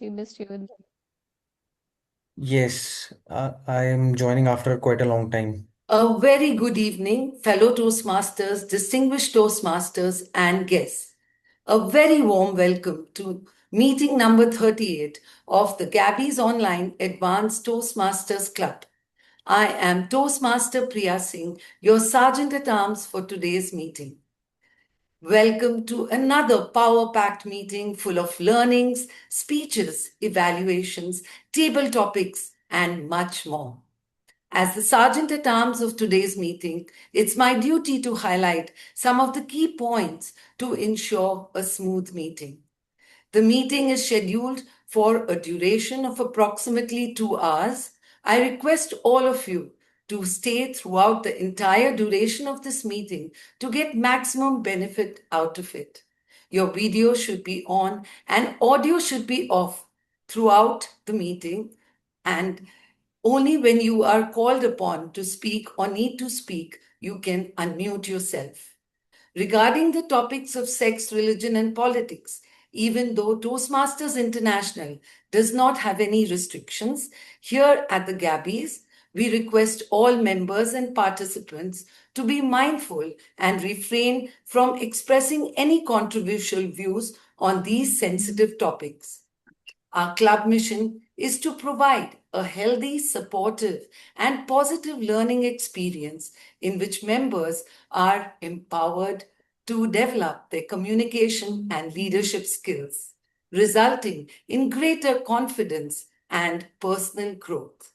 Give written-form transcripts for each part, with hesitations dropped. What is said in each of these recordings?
We missed you. Yes, I am joining after quite a long time. A very good evening, fellow Toastmasters, distinguished Toastmasters, and guests. A very warm welcome to meeting number 38 of the Gabby's Online Advanced Toastmasters Club. I am Toastmaster Priya Singh, your Sergeant at Arms for today's meeting. Welcome to another power packed meeting full of learnings, speeches, evaluations, table topics, and much more. As the Sergeant at Arms of today's meeting, it's my duty to highlight some of the key points to ensure a smooth meeting. The meeting is scheduled for a duration of approximately 2 hours. I request all of you to stay throughout the entire duration of this meeting to get maximum benefit out of it. Your video should be on and audio should be off throughout the meeting, and only when you are called upon to speak or need to speak, you can unmute yourself. Regarding the topics of sex, religion, and politics, even though Toastmasters International does not have any restrictions, here at the Gabbies, we request all members and participants to be mindful and refrain from expressing any controversial views on these sensitive topics. Our club mission is to provide a healthy, supportive, and positive learning experience in which members are empowered to develop their communication and leadership skills, resulting in greater confidence and personal growth.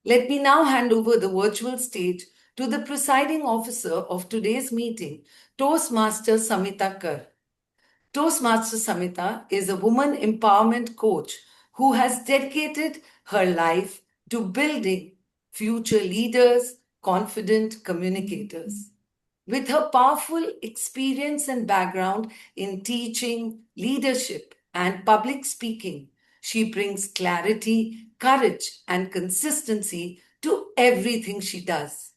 Let me now hand over the virtual stage to the presiding officer of today's meeting, Toastmaster Samita Kar. Toastmaster Samita is a woman empowerment coach who has dedicated her life to building future leaders, confident communicators. With her powerful experience and background in teaching, leadership, and public speaking, she brings clarity, courage, and consistency to everything she does.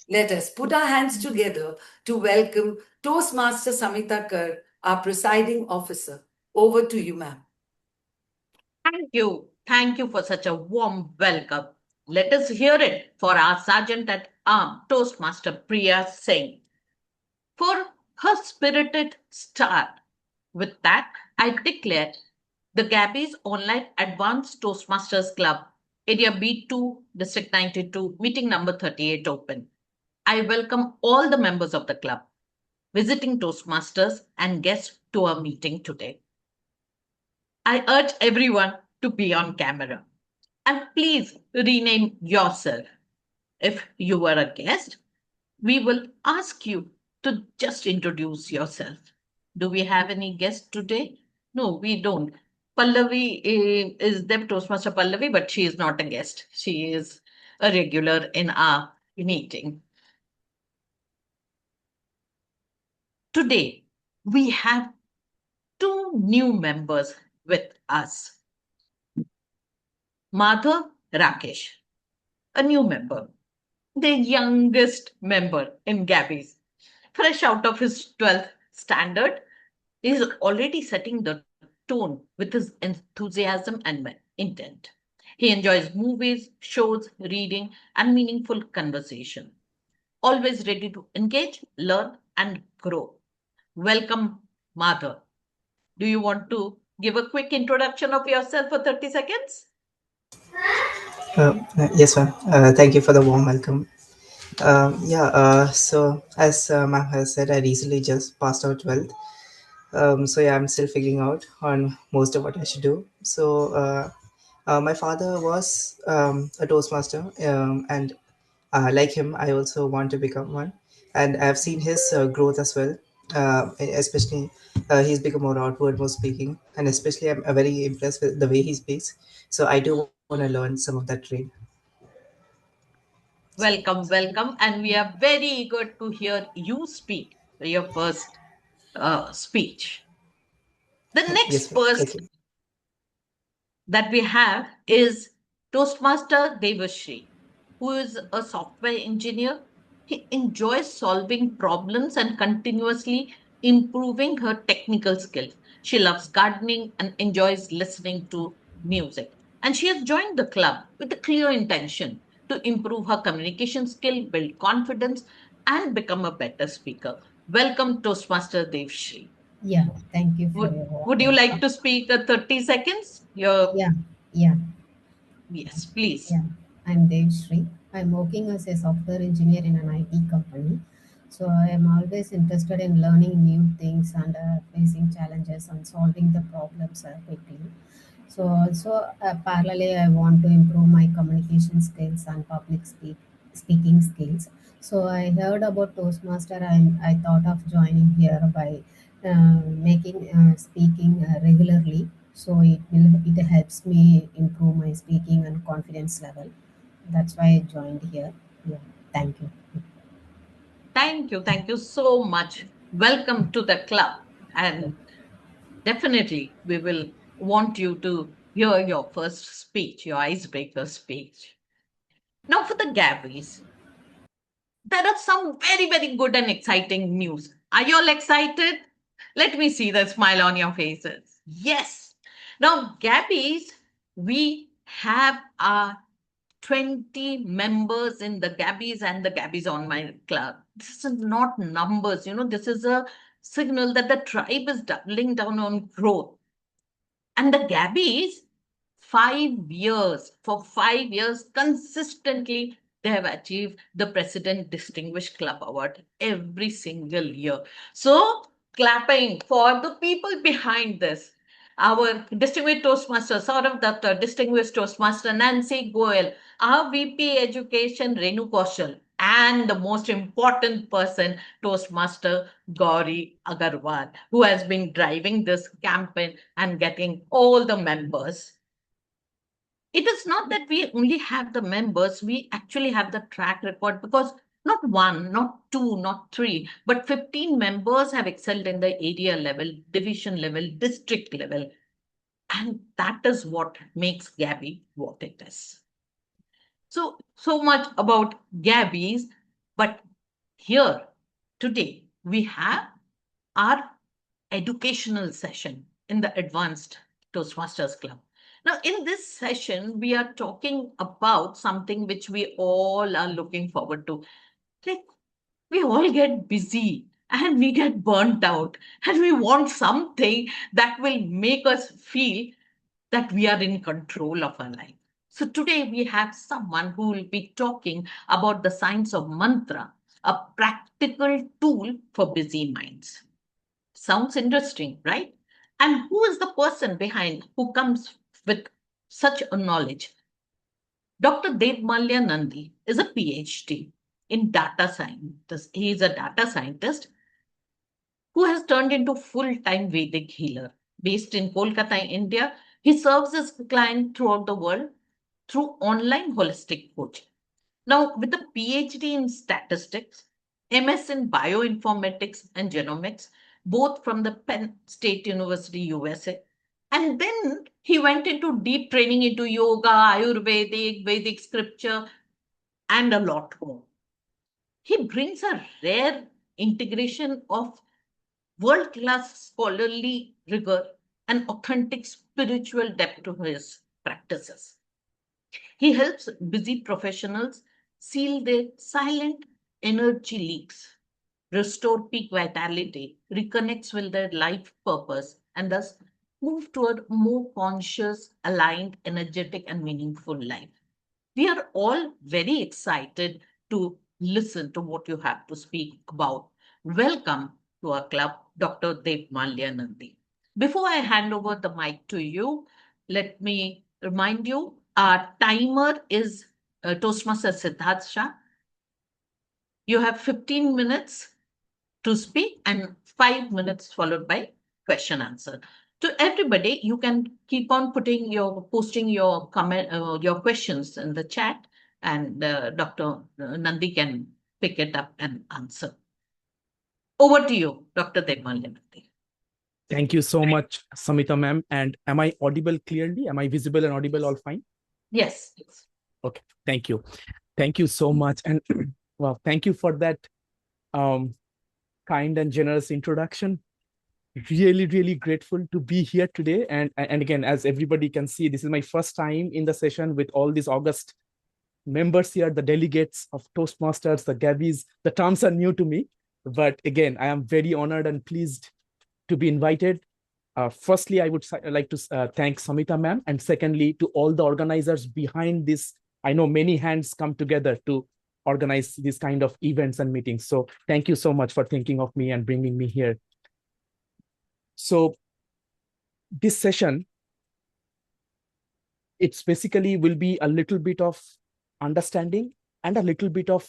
Let us put our hands together to welcome Toastmaster Samita Kar, our presiding officer. Over to you, ma'am. Thank you. Thank you for such a warm welcome. Let us hear it for our Sergeant at Arms, Toastmaster Priya Singh, for her spirited start. With that, I declare the Gabby's Online Advanced Toastmasters Club, Area B2, District 92, meeting number 38 open. I welcome all the members of the club, visiting Toastmasters, and guests to our meeting today. I urge everyone to be on camera. And please rename yourself. If you are a guest, we will ask you to just introduce yourself. Do we have any guests today? No, we don't. Pallavi is the Toastmaster Pallavi, but she is not a guest. She is a regular in our meeting. Today, we have two new members with us. Madhav Rakesh, a new member, the youngest member in Gabby's, fresh out of his 12th standard, is already setting the tone with his enthusiasm and intent. He enjoys movies, shows, reading, and meaningful conversation. Always ready to engage, learn, and grow. Welcome, Madhav. Do you want to give a quick introduction of yourself for 30 seconds? Yes, ma'am. Thank you for the warm welcome. So as ma'am has said, I recently just passed out 12th. So yeah, I'm still figuring out on most of what I should do. My father was a Toastmaster, and like him, I also want to become one. And I've seen his growth as well. Especially, he's become more outward, more speaking, and especially I'm very impressed with the way he speaks. So I do want to learn some of that trait. Welcome, welcome. And we are very eager to hear you speak your first speech. The Yes, next ma'am. Thank you. person that we have is Toastmaster Devashri, who is a software engineer. He enjoys solving problems and continuously improving her technical skills. She loves gardening and enjoys listening to music. And she has joined the club with a clear intention to improve her communication skill, build confidence, and become a better speaker. Welcome, Toastmaster Devshri. Yeah, thank you for Would, your warm would you like welcome. to speak 30 seconds? Your Yeah, yeah, Yes, please. yeah. I'm Devshri. I'm working as a software engineer in an IT company. So I am always interested in learning new things and facing challenges and solving the problems quickly. So also parallelly, I want to improve my communication skills and speaking skills. So I heard about Toastmaster and I thought of joining here by making speaking regularly. So it helps me improve my speaking and confidence level. That's why I joined here. Yeah, thank you. Thank you. Thank you so much. Welcome to the club. And definitely, we will want you to hear your first speech, your icebreaker speech. Now, for the Gabbies, there are some very, very good and exciting news. Are you all excited? Let me see the smile on your faces. Yes. Now, Gabbies, we have our 20 members in the Gabbies and the Gabbies Online Club. This is not numbers, this is a signal that the tribe is doubling down on growth. And the Gabbies, 5 years, for 5 years, consistently, they have achieved the President Distinguished Club Award every single year. So, clapping for the people behind this. Our Distinguished Toastmaster, Saurav Datta, Distinguished Toastmaster Nancy Goel, our VP Education, Renu Kaushal, and the most important person, Toastmaster Gauri Agarwal, who has been driving this campaign and getting all the members. It is not that we only have the members, we actually have the track record because not one, not two, not three, but 15 members have excelled in the area level, division level, district level. And that is what makes Gabby what it is. So much about Gabby's, but here today we have our educational session in the Advanced Toastmasters Club. Now, in this session, we are talking about something which we all are looking forward to. Like, we all get busy and we get burnt out, and we want something that will make us feel that we are in control of our life. So, today we have someone who will be talking about the science of mantra, a practical tool for busy minds. Sounds interesting, right? And who is the person behind who comes with such a knowledge? Dr. Debmalya Nandy is a PhD in data scientist. He is a data scientist who has turned into full-time Vedic healer. Based in Kolkata, India, he serves his clients throughout the world through online holistic coaching. Now, with a PhD in statistics, MS in bioinformatics and genomics, both from the Penn State University, USA. And then he went into deep training into yoga, Ayurvedic, Vedic scripture, and a lot more. He brings a rare integration of world class scholarly rigor and authentic spiritual depth to his practices. He helps busy professionals seal their silent energy leaks, restore peak vitality, reconnects with their life purpose, and thus move toward a more conscious, aligned, energetic, and meaningful life. We are all very excited to listen to what you have to speak about. Welcome to our club, Dr. Debmalya Nandy. Before I hand over the mic to you, let me remind you our timer is Toastmaster Siddharth Shah. You have 15 minutes to speak and 5 minutes followed by question answer. To everybody, you can keep on posting your comment, your questions in the chat, and Dr. Nandy can pick it up and answer. Over to you, Dr. Debmalya Nandy. Thank you so much, Samita ma'am. And am I audible clearly? Am I visible and audible all fine? Yes. Okay, thank you. Thank you so much. And well, thank you for that kind and generous introduction. Really, really grateful to be here today. And again, as everybody can see, this is my first time in the session with all these August members here, the delegates of Toastmasters, the Gabbies. The terms are new to me. But again, I am very honored and pleased to be invited. Firstly, I would like to thank Samita ma'am. And secondly, to all the organizers behind this. I know many hands come together to organize these kind of events and meetings. So thank you so much for thinking of me and bringing me here. So this session, it's basically will be a little bit of understanding and a little bit of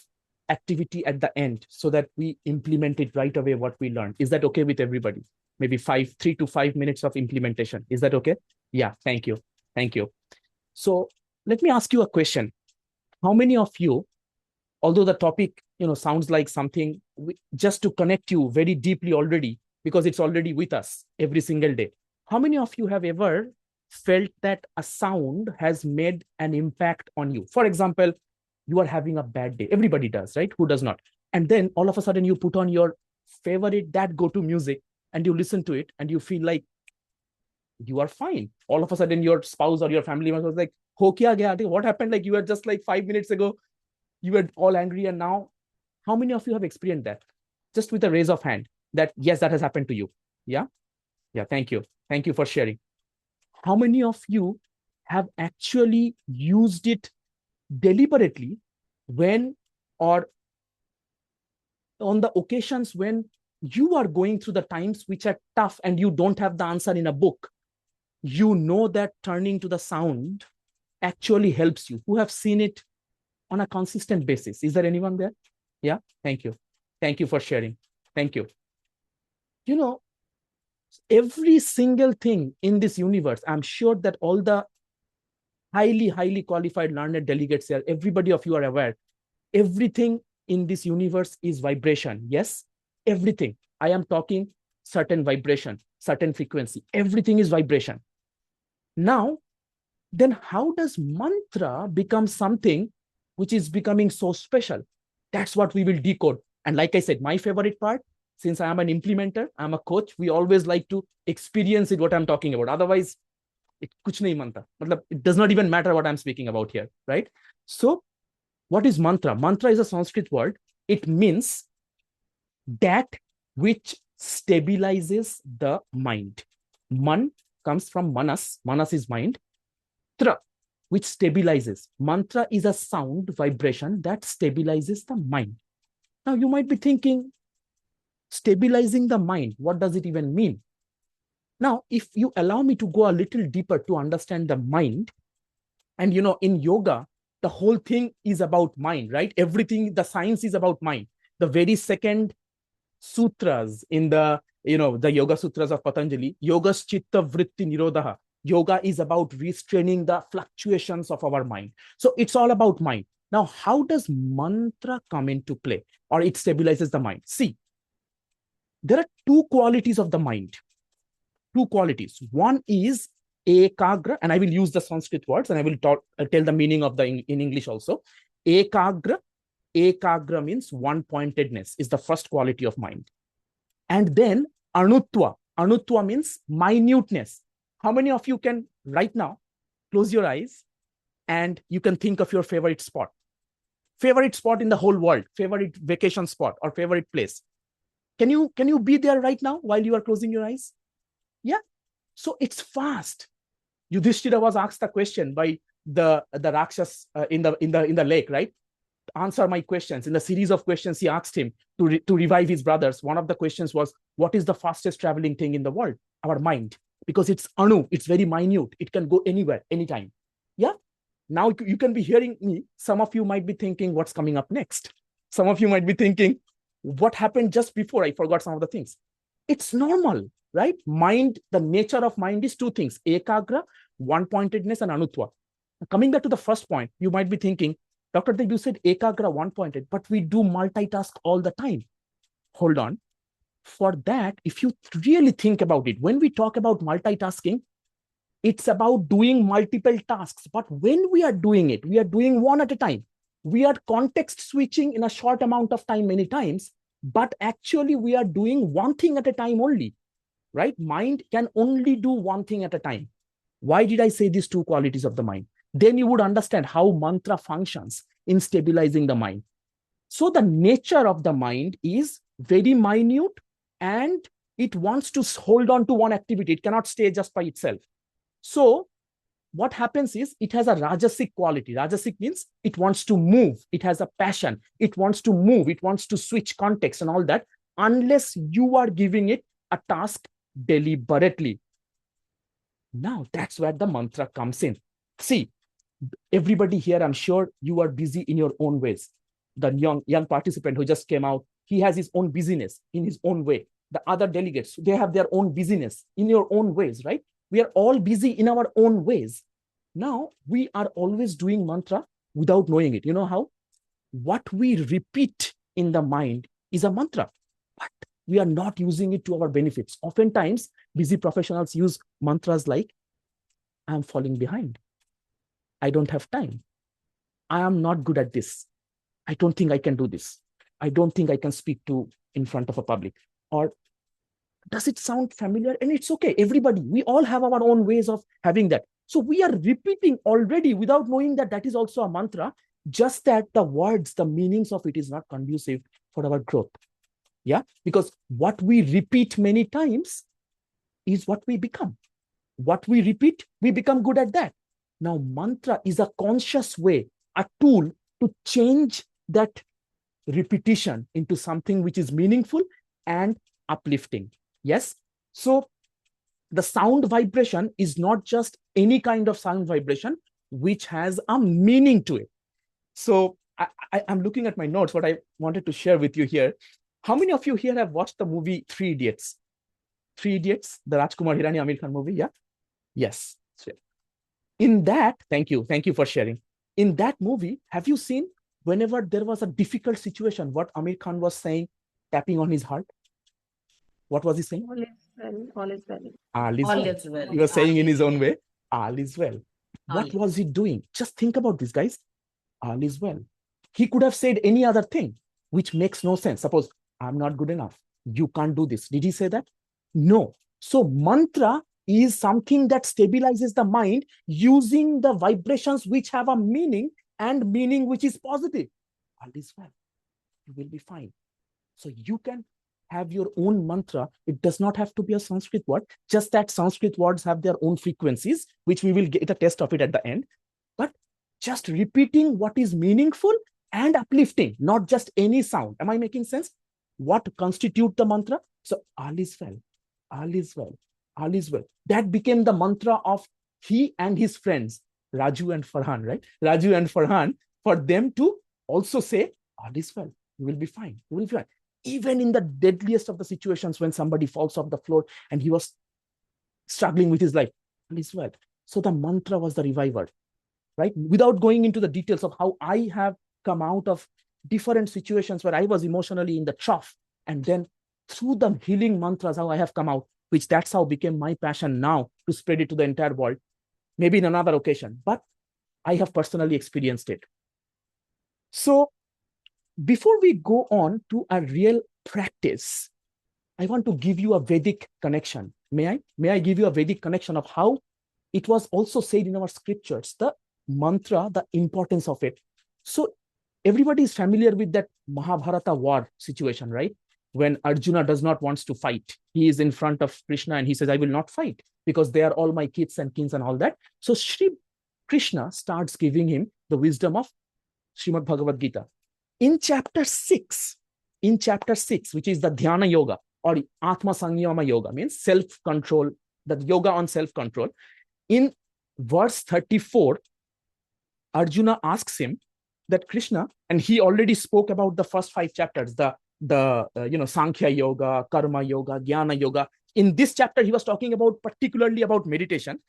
activity at the end so that we implement it right away what we learned. Is that okay with everybody? Maybe 3 to 5 minutes of implementation. Is that okay? Yeah, thank you. Thank you. So let me ask you a question. How many of you, although the topic sounds like something just to connect you very deeply already, because it's already with us every single day, how many of you have ever felt that a sound has made an impact on you? For example, you are having a bad day. Everybody does, right? Who does not? And then all of a sudden you put on your favorite that go-to music and you listen to it and you feel like you are fine. All of a sudden your spouse or your family member was like, Ho kya gaya? What happened? Like you were just like 5 minutes ago, you were all angry, and now how many of you have experienced that? Just with a raise of hand that yes, that has happened to you. Yeah. Thank you for sharing. How many of you have actually used it deliberately when, or on the occasions when you are going through the times which are tough and you don't have the answer in a book? You know that turning to the sound actually helps you. Who have seen it on a consistent basis? Is there anyone there? Yeah, thank you. Thank you for sharing. Thank you. Every single thing in this universe, I'm sure that all the highly qualified learned delegates here, everybody of you are aware, everything in this universe is vibration. Yes, everything. I am talking certain vibration, certain frequency. Everything is vibration. Now, then how does mantra become something which is becoming so special? That's what we will decode. And like I said, my favorite part, since I am an implementer, I'm a coach, we always like to experience it, what I'm talking about. Otherwise, it kuch nahi manta. It does not even matter what I'm speaking about here, right? So what is mantra? Mantra is a Sanskrit word. It means that which stabilizes the mind. Man comes from manas. Manas is mind. Tra, which stabilizes. Mantra is a sound vibration that stabilizes the mind. Now you might be thinking, stabilizing the mind, what does it even mean? Now, if you allow me to go a little deeper to understand the mind, and in yoga, the whole thing is about mind, right? Everything, the science is about mind. The very second sutras in the, the Yoga Sutras of Patanjali, Yogas Chitta Vritti Nirodha. Yoga is about restraining the fluctuations of our mind. So it's all about mind. Now, how does mantra come into play, or it stabilizes the mind? See, there are two qualities of the mind. Two qualities. One is ekagra, and I will use the Sanskrit words, and I will tell the meaning of in English also. Ekagra. Ekagra means one-pointedness, is the first quality of mind. And then anutva. Anutva means minuteness. How many of you can right now close your eyes and you can think of your favorite spot? Favorite spot in the whole world, favorite vacation spot or favorite place. Can you be there right now while you are closing your eyes? Yeah. So it's fast. Yudhishthira was asked the question by the Rakshas in the lake, right? Answer my questions. In the series of questions he asked him to revive his brothers, one of the questions was, what is the fastest traveling thing in the world? Our mind. Because it's anu, it's very minute. It can go anywhere, anytime. Yeah. Now you can be hearing me. Some of you might be thinking, what's coming up next? Some of you might be thinking, what happened just before? I forgot some of the things. It's normal, right? Mind, the nature of mind is two things: ekagra, one-pointedness, and anutva. Coming back to the first point, you might be thinking, Dr. Dev, you said ekagra, one-pointed, but we do multitask all the time. Hold on. For that, if you really think about it, when we talk about multitasking, it's about doing multiple tasks. But when we are doing it, we are doing one at a time. We are context switching in a short amount of time many times, but actually we are doing one thing at a time only. right? Mind can only do one thing at a time. Why did I say these two qualities of the mind? Then you would understand how mantra functions in stabilizing the mind. So the nature of the mind is very minute, and it wants to hold on to one activity. It cannot stay just by itself. So what happens is it has a rajasic quality. Rajasic means it wants to move. It has a passion. It wants to move. It wants to switch context and all that, unless you are giving it a task deliberately. Now that's where the mantra comes in. See, everybody here, I'm sure you are busy in your own ways. The young participant who just came out, he has his own busyness in his own way. The other delegates, they have their own busyness in your own ways, right? We are all busy in our own ways. Now, we are always doing mantra without knowing it. You know how? What we repeat in the mind is a mantra, but we are not using it to our benefits. Oftentimes, busy professionals use mantras like, I'm falling behind. I don't have time. I am not good at this. I don't think I can do this. I don't think I can speak in front of a public. Or does it sound familiar? And it's okay. Everybody, we all have our own ways of having that. So we are repeating already without knowing that that is also a mantra, just that the words, the meanings of it is not conducive for our growth. Yeah, because what we repeat many times is what we become. What we repeat, we become good at that. Now, mantra is a conscious way, a tool to change that repetition into something which is meaningful and uplifting. Yes. So the sound vibration is not just any kind of sound vibration, which has a meaning to it. So I'm looking at my notes, what I wanted to share with you here. How many of you here have watched the movie Three Idiots? Three Idiots, the Rajkumar Hirani Amir Khan movie, yeah? Yes. In that, thank you for sharing. In that movie, have you seen whenever there was a difficult situation, what Amir Khan was saying, tapping on his heart? What was he saying? All is well. All is well. All is All well. is well. He was saying in his All own is way, all is well. What All was he doing? Just think about this, guys. All is well. He could have said any other thing, which makes no sense. Suppose, I'm not good enough. You can't do this. Did he say that? No. So mantra is something that stabilizes the mind using the vibrations which have a meaning, and meaning which is positive. All is well. You will be fine. So you can have your own mantra. It does not have to be a Sanskrit word, just that Sanskrit words have their own frequencies, which we will get a test of it at the end. But just repeating what is meaningful and uplifting, not just any sound. Am I making sense? What constitute the mantra? So all is well, all is well, all is well. That became the mantra of he and his friends, Raju and Farhan, right? Raju and Farhan, for them to also say, all is well, you will be fine, you will be fine. Even in the deadliest of the situations, when somebody falls off the floor and he was struggling with his life, all is well. So the mantra was the reviver, right? Without going into the details of how I have come out of different situations where I was emotionally in the trough, and then through the healing mantras, how I have come out, which that's how became my passion now to spread it to the entire world, maybe in another occasion, but I have personally experienced it. So before we go on to a real practice, I want to give you a Vedic connection. May I? May I give you a Vedic connection of how it was also said in our scriptures, the mantra, the importance of it. So everybody is familiar with that Mahabharata war situation, right? When Arjuna does not want to fight, he is in front of Krishna and he says, I will not fight because they are all my kids and kings and all that. So Shri Krishna starts giving him the wisdom of Srimad Bhagavad Gita. In chapter 6, which is the Dhyana Yoga or Atma Sanyama Yoga, means self-control, the yoga on self-control. In verse 34, Arjuna asks him that Krishna, and he already spoke about the first 5 chapters, the Sankhya Yoga, Karma Yoga, Jnana Yoga. In this chapter, he was talking about particularly about meditation.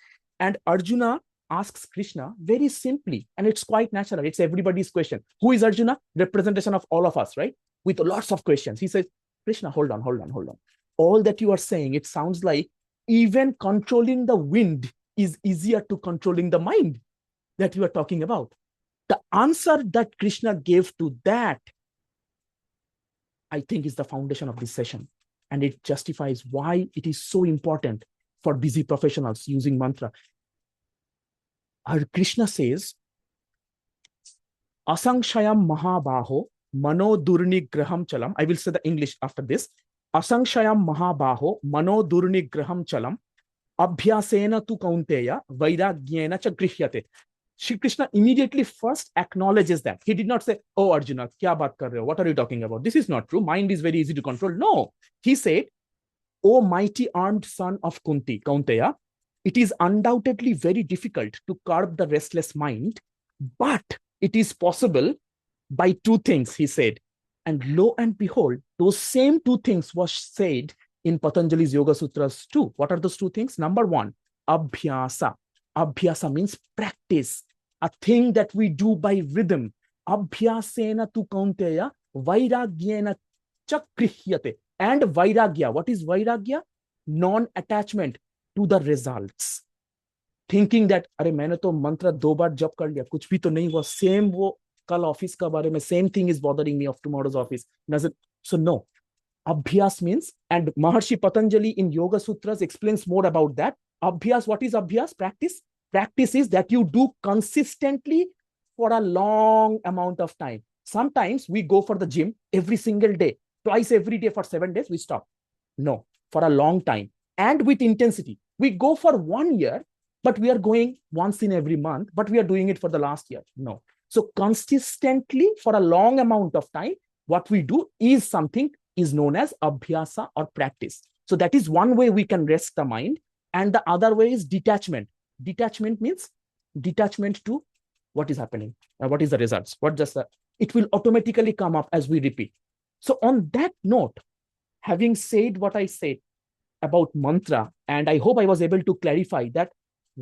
And Arjuna asks Krishna very simply, and it's quite natural. It's everybody's question. Who is Arjuna? Representation of all of us, right? With lots of questions. He says, Krishna, hold on. All that you are saying, it sounds like even controlling the wind is easier to controlling the mind that you are talking about. The answer that Krishna gave to that, I think, is the foundation of this session. And it justifies why it is so important for busy professionals using mantra. Krishna says, Asangshayam Mahabaho Mano Durnigraham Chalam. I will say the English after this. Asangshayam Mahabaho Mano Durnigraham Chalam Abhyasena tu Kaunteya Vairagyena cha Grihyate. Shri Krishna immediately first acknowledges that. He did not say, oh Arjuna, kya baat kar rahe ho? What are you talking about? This is not true. Mind is very easy to control. No. He said, O mighty armed son of Kunti, Kaunteya, it is undoubtedly very difficult to curb the restless mind, but it is possible by two things, he said. And lo and behold, those same two things was said in Patanjali's Yoga Sutras too. What are those two things? Number one, abhyasa. Abhyasa means practice, a thing that we do by rhythm. Abhyasena tu kaunteya vairagyena chakrihyate. And vairagya. What is vairagya? Non-attachment to the results. Thinking that, अरे मैंने तो मंत्र 2 बार जप कर लिया, कुछ भी तो नहीं हुआ, same वो कल ऑफिस का बारे में, same thing is bothering me of tomorrow's office. So no. Abhyas means, and Maharshi Patanjali in Yoga Sutras explains more about that. Abhyas, what is abhyas? Practice. Practice is that you do consistently for a long amount of time. Sometimes we go for the gym every single day, twice every day for 7 days, we stop. No, for a long time and with intensity. We go for 1 year, but we are going once in every month, but we are doing it for the last year. No. So consistently for a long amount of time, what we do is something is known as abhyasa or practice. So that is one way we can rest the mind. And the other way is detachment. Detachment means detachment to what is happening, what is the results, what just it will automatically come up as we repeat. So on that note, having said what I said about mantra, and I hope I was able to clarify that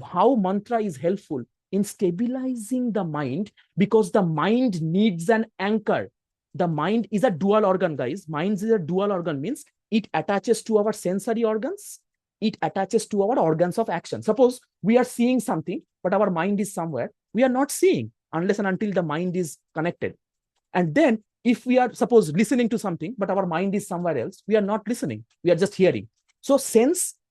how mantra is helpful in stabilizing the mind, because the mind needs an anchor. The mind is a dual organ, guys. Mind is a dual organ, means it attaches to our sensory organs. It attaches to our organs of action. Suppose we are seeing something, but our mind is somewhere. We are not seeing unless and until the mind is connected. And then if we are, suppose, listening to something, but our mind is somewhere else, we are not listening. We are just hearing. So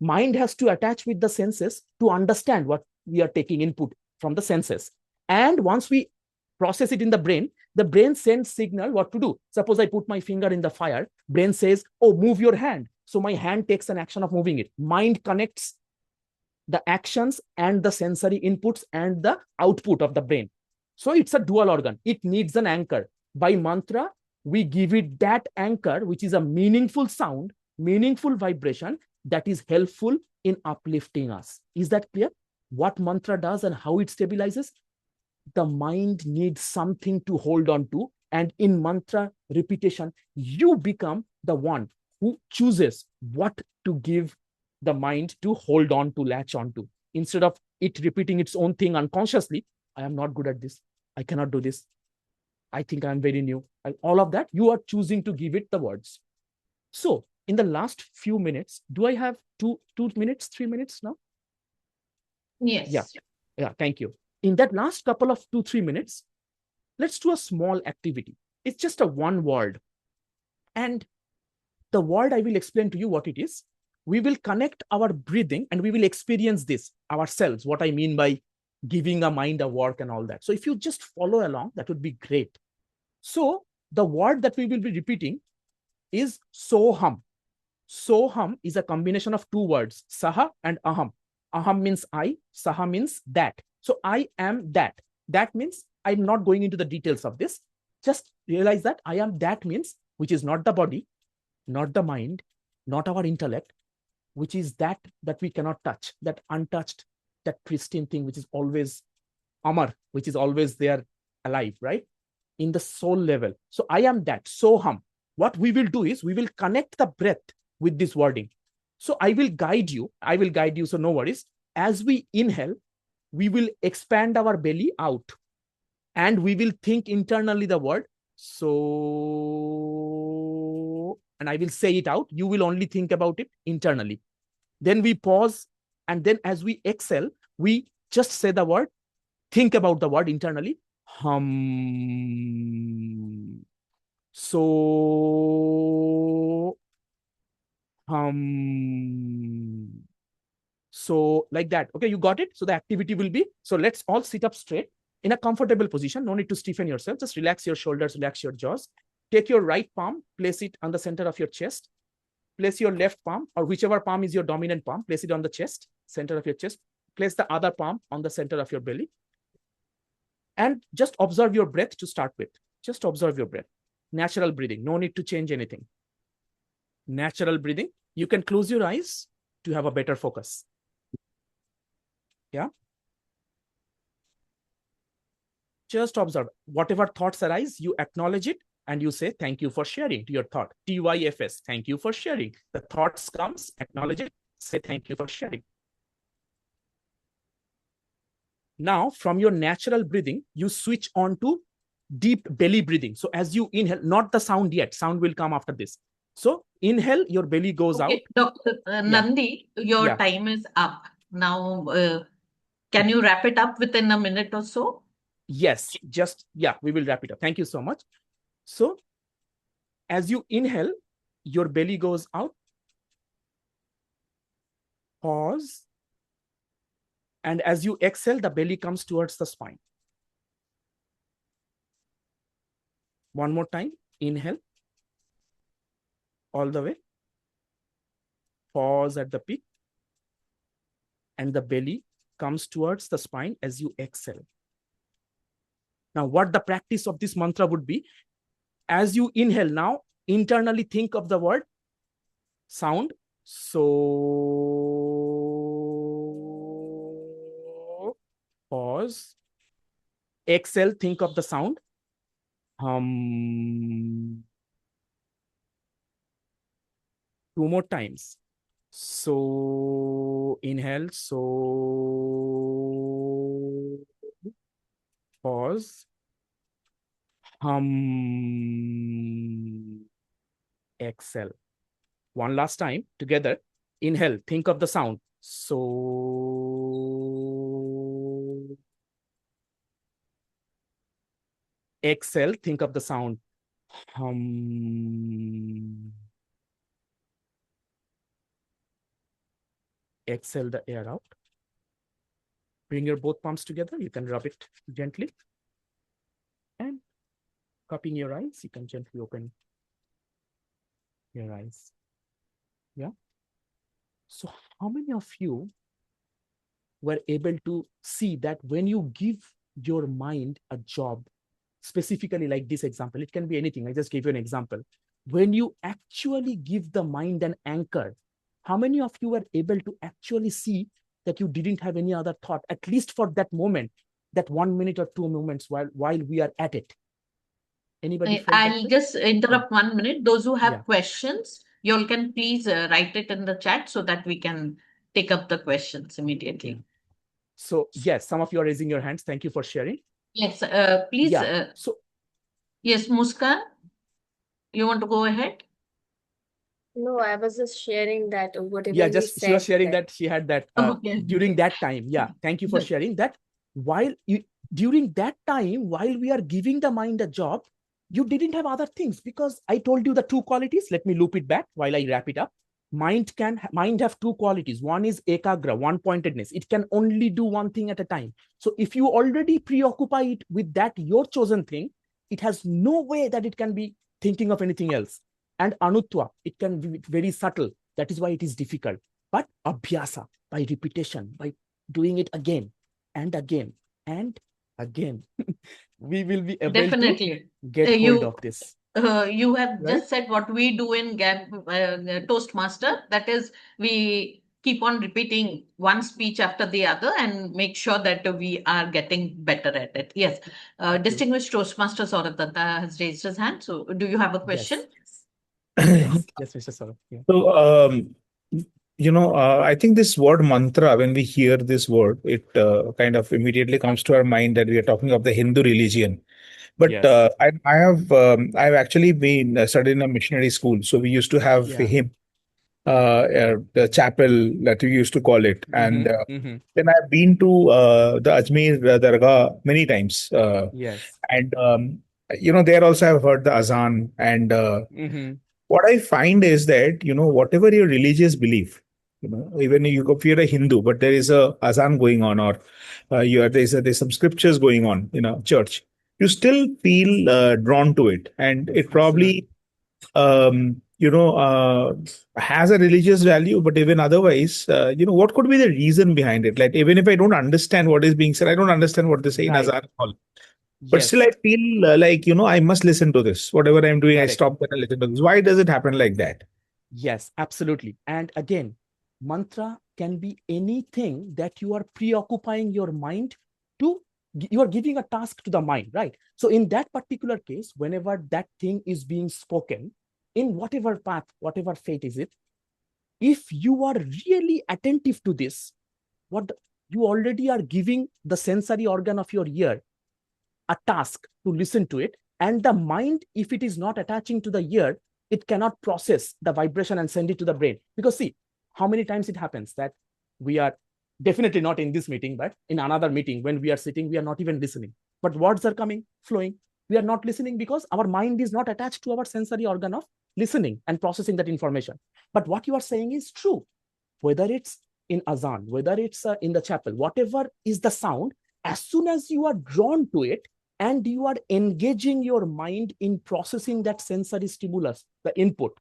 mind has to attach with the senses to understand what we are taking input from the senses. And once we process it in the brain sends signal what to do. Suppose I put my finger in the fire, brain says, oh, move your hand. So my hand takes an action of moving it. Mind connects the actions and the sensory inputs and the output of the brain. So it's a dual organ. It needs an anchor. By mantra, we give it that anchor, which is a meaningful sound, meaningful vibration that is helpful in uplifting us. Is that clear? What mantra does and how it stabilizes? The mind needs something to hold on to. And in mantra repetition, you become the one who chooses what to give the mind to hold on to, latch on to. Instead of it repeating its own thing unconsciously, I am not good at this. I cannot do this. I think I'm very new. All of that, you are choosing to give it the words. So in the last few minutes, do I have 2 minutes, 3 minutes now? Yes. Yeah, thank you. In that last couple of 2-3 minutes, let's do a small activity. It's just a one word. And the word, I will explain to you what it is. We will connect our breathing and we will experience this ourselves, what I mean by giving a mind a work and all that. So if you just follow along, that would be great. So the word that we will be repeating is soham. Soham is a combination of 2 words, saha and aham. Aham means I, saha means that. So I am that. That means I'm not going into the details of this. Just realize that I am that means, which is not the body, not the mind, not our intellect, which is that we cannot touch, that untouched, that pristine thing, which is always amar, which is always there alive, right? In the soul level. So I am that, soham. What we will do is we will connect the breath with this wording. So I will guide you, so no worries. As we inhale, we will expand our belly out and we will think internally the word so, and I will say it out. You will only think about it internally. Then we pause, and then as we exhale, we just say the word, think about the word internally. Hum. So, So like that. Okay, you got it? So the activity will be, so let's all sit up straight in a comfortable position. No need to stiffen yourself. Just relax your shoulders, relax your jaws. Take your right palm, place it on the center of your chest. Place your left palm, or whichever palm is your dominant palm, place it on the chest, center of your chest. Place the other palm on the center of your belly. And just observe your breath to start with. Just observe your breath. Natural breathing. No need to change anything. Natural breathing. You can close your eyes to have a better focus. Yeah. Just observe. Whatever thoughts arise, you acknowledge it and you say, thank you for sharing to your thought. TYFS, thank you for sharing. The thoughts comes, acknowledge it, say thank you for sharing. Now, from your natural breathing, you switch on to deep belly breathing. So as you inhale, not the sound yet, sound will come after this. So inhale, your belly goes out. Dr. Nandy, your time is up. Now, can you wrap it up within a minute or so? Yes, we will wrap it up. Thank you so much. So as you inhale, your belly goes out. Pause. And as you exhale, the belly comes towards the spine. One more time. Inhale. All the way. Pause at the peak. And the belly comes towards the spine as you exhale. Now, what the practice of this mantra would be, as you inhale now, internally think of the word sound. So, pause. Exhale, think of the sound. Hum. 2 more times. So, inhale. So, pause. Hum. Exhale. One last time together. Inhale, think of the sound. So, exhale, think of the sound. Hum. Exhale the air out. Bring your both palms together. You can rub it gently. And cupping your eyes, you can gently open your eyes. Yeah. So how many of you were able to see that when you give your mind a job, specifically like this example, it can be anything. I just gave you an example. When you actually give the mind an anchor, how many of you were able to actually see that you didn't have any other thought, at least for that moment, that 1 minute or 2 moments while we are at it? Anybody? I'll just interrupt 1 minute. Those who have questions, you all can please write it in the chat so that we can take up the questions immediately. Yeah. So yes, some of you are raising your hands. Thank you for sharing. Yes, please. Yeah. Yes, Muskan, you want to go ahead? No, I was just sharing that whatever she was sharing that she had that during that time. Yeah, thank you for sharing that. During that time, while we are giving the mind a job, you didn't have other things, because I told you the 2 qualities. Let me loop it back while I wrap it up. Mind have 2 qualities. One is ekagra, one-pointedness. It can only do one thing at a time. So if you already preoccupy it with that your chosen thing, it has no way that it can be thinking of anything else. And anutva, it can be very subtle. That is why it is difficult. But abhyasa, by repetition, by doing it again and again and again, we will be able to get hold of this. You have just said what we do in Toastmaster. That is, we keep on repeating one speech after the other and make sure that we are getting better at it. Yes. Distinguished Toastmaster Saurabh has raised his hand. So do you have a question? Yes, Mr. Saurabh. Yeah. So, I think this word mantra, when we hear this word, it kind of immediately comes to our mind that we are talking of the Hindu religion. But I've actually been studying in a missionary school. So we used to have hymn, the chapel that we used to call it. And then I've been to the Ajmer Dargah many times. Yes. And, there also I've heard the azan and what I find is that, whatever your religious belief, even if you're a Hindu, but there is a azan going on, or there's some scriptures going on in a church, you still feel drawn to it, and it probably has a religious value. But even otherwise, what could be the reason behind it? Like, even if I don't understand what is being said, I don't understand what they say in Right. azan and all. But Yes. still, I feel like, I must listen to this. Whatever I'm doing, I Correct. stop that and listen to this. Why does it happen like that? Yes, absolutely. And again, mantra can be anything that you are preoccupying your mind to, you are giving a task to the mind, right? So in that particular case, whenever that thing is being spoken, in whatever path, whatever fate is it, if you are really attentive to this, you already are giving the sensory organ of your ear a task to listen to it. And the mind, if it is not attaching to the ear, it cannot process the vibration and send it to the brain. Because see, how many times it happens that we are definitely not in this meeting, but in another meeting, when we are sitting, we are not even listening. But words are coming, flowing. We are not listening because our mind is not attached to our sensory organ of listening and processing that information. But what you are saying is true. Whether it's in azan, whether it's in the chapel, whatever is the sound, as soon as you are drawn to it, and you are engaging your mind in processing that sensory stimulus, the input,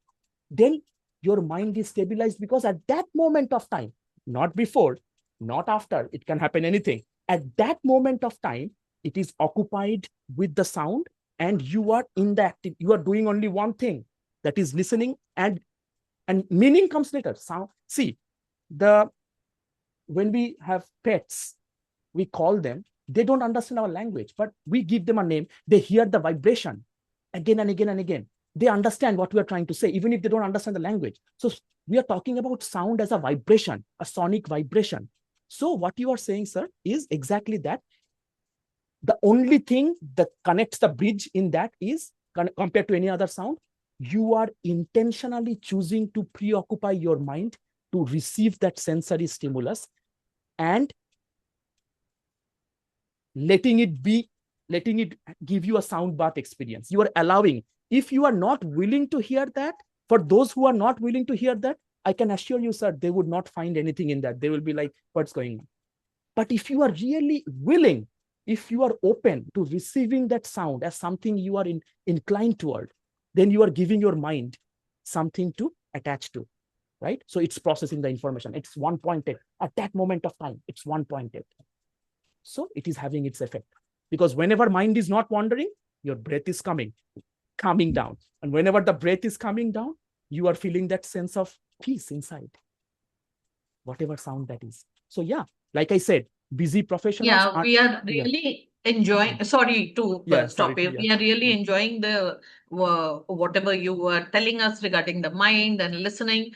then your mind is stabilized, because at that moment of time, not before, not after, it can happen anything. At that moment of time, it is occupied with the sound, and you are in the active, you are doing only one thing, that is listening, and meaning comes later. Sound, see, when we have pets, we call them, they don't understand our language, but we give them a name. They hear the vibration again and again and again. They understand what we are trying to say, even if they don't understand the language. So we are talking about sound as a vibration, a sonic vibration. So what you are saying, sir, is exactly that. The only thing that connects the bridge in that is, compared to any other sound, you are intentionally choosing to preoccupy your mind to receive that sensory stimulus, and letting it give you a sound bath experience. You are allowing. If you are not willing to hear that, for those who are not willing to hear that, I can assure you, sir, they would not find anything in that. They will be like, what's going on? But if you are really willing, if you are open to receiving that sound as something you are inclined toward, then you are giving your mind something to attach to, right? So it's processing the information. It's 1.8. At that moment of time, it's 1.8. So it is having its effect. Because whenever mind is not wandering, your breath is calming down. And whenever the breath is coming down, you are feeling that sense of peace inside, whatever sound that is. So yeah, like I said, busy professionals. Yeah, we are really enjoying. Sorry to stop you. We are really enjoying the whatever you were telling us regarding the mind and listening.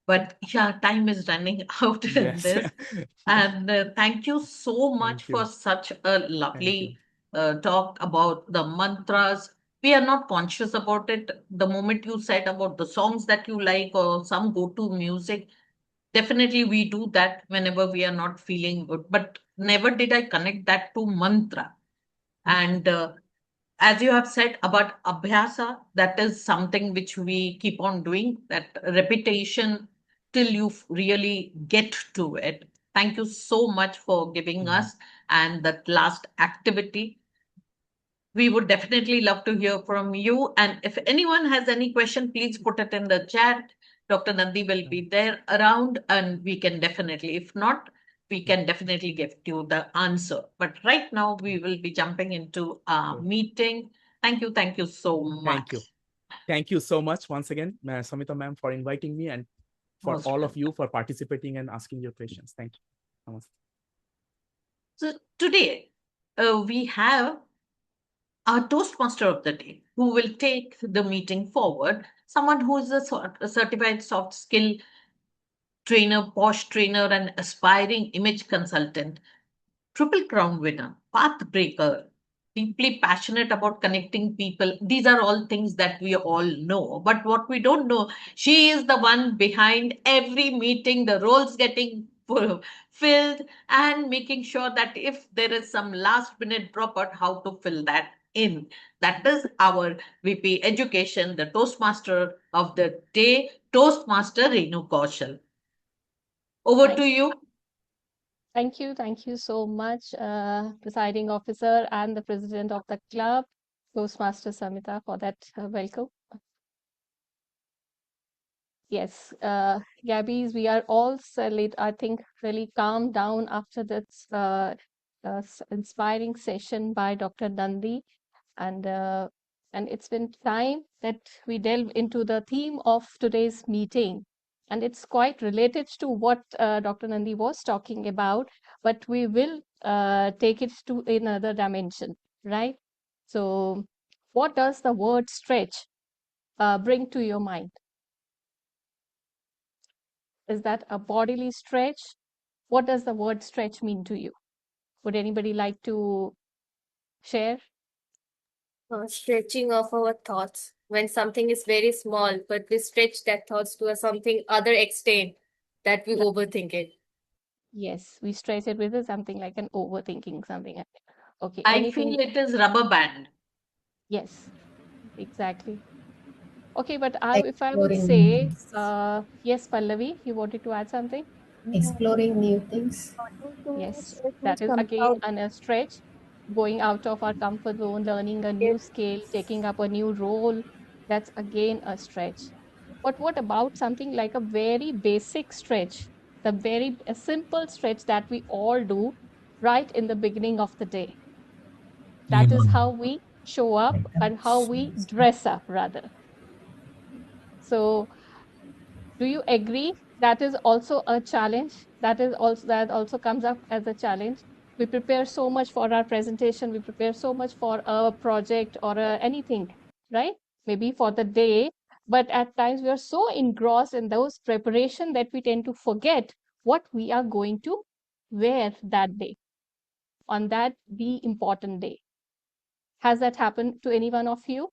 But yeah, time is running out in this. And thank you so much for such a lovely talk about the mantras. We are not conscious about it. The moment you said about the songs that you like or some go-to music, definitely we do that whenever we are not feeling good. But never did I connect that to mantra. And as you have said about abhyasa, that is something which we keep on doing, that repetition till you really get to it. Thank you so much for giving us and that last activity. We would definitely love to hear from you. And if anyone has any question, please put it in the chat. Dr. Nandy will be there around and we can definitely, if not, we can definitely give you the answer. But right now we will be jumping into our meeting. Thank you so much. Thank you so much once again, Samita ma'am, for inviting me, and for all of you for participating and asking your questions. Thank you. Namaste. So today we have our Toastmaster of the day, who will take the meeting forward, someone who is a certified soft skill trainer, posh trainer, and aspiring image consultant, Triple Crown winner, pathbreaker, deeply passionate about connecting people. These are all things that we all know. But what we don't know, she is the one behind every meeting, the roles getting filled, and making sure that if there is some last minute dropout, how to fill that. in. That is our VP Education, the Toastmaster of the day, Toastmaster Renu Kaushal. Over to you. Thank you so much, Presiding Officer and the President of the club, Toastmaster Samita, for that welcome. Yes, Gabbies, we are all solid, I think, really calmed down after this inspiring session by Dr. Nandy. And it's been time that we delve into the theme of today's meeting. And it's quite related to what Dr. Nandy was talking about, but we will take it to another dimension, right? So what does the word stretch bring to your mind? Is that a bodily stretch? What does the word stretch mean to you? Would anybody like to share? Stretching of our thoughts when something is very small, but we stretch that thoughts to a something other extent that we overthink it. Yes, we stretch it with something like an overthinking, something like that. Okay, I anything? feel it is rubber band. Yes, exactly. Okay, but if I would Exploring say, new things. yes, Pallavi, you wanted to add something? Exploring new things. Yes, that is again a stretch, going out of our comfort zone, learning a new skill, taking up a new role. That's again a stretch. But what about something like a very basic stretch, a simple stretch that we all do right in the beginning of the day? That is how we show up and how we dress up, rather. So, do you agree that is also a challenge? That also comes up as a challenge. We prepare so much for our presentation, we prepare so much for a project or anything, right? Maybe for the day, but at times we are so engrossed in those preparation that we tend to forget what we are going to wear that day, on that the important day. Has that happened to any one of you?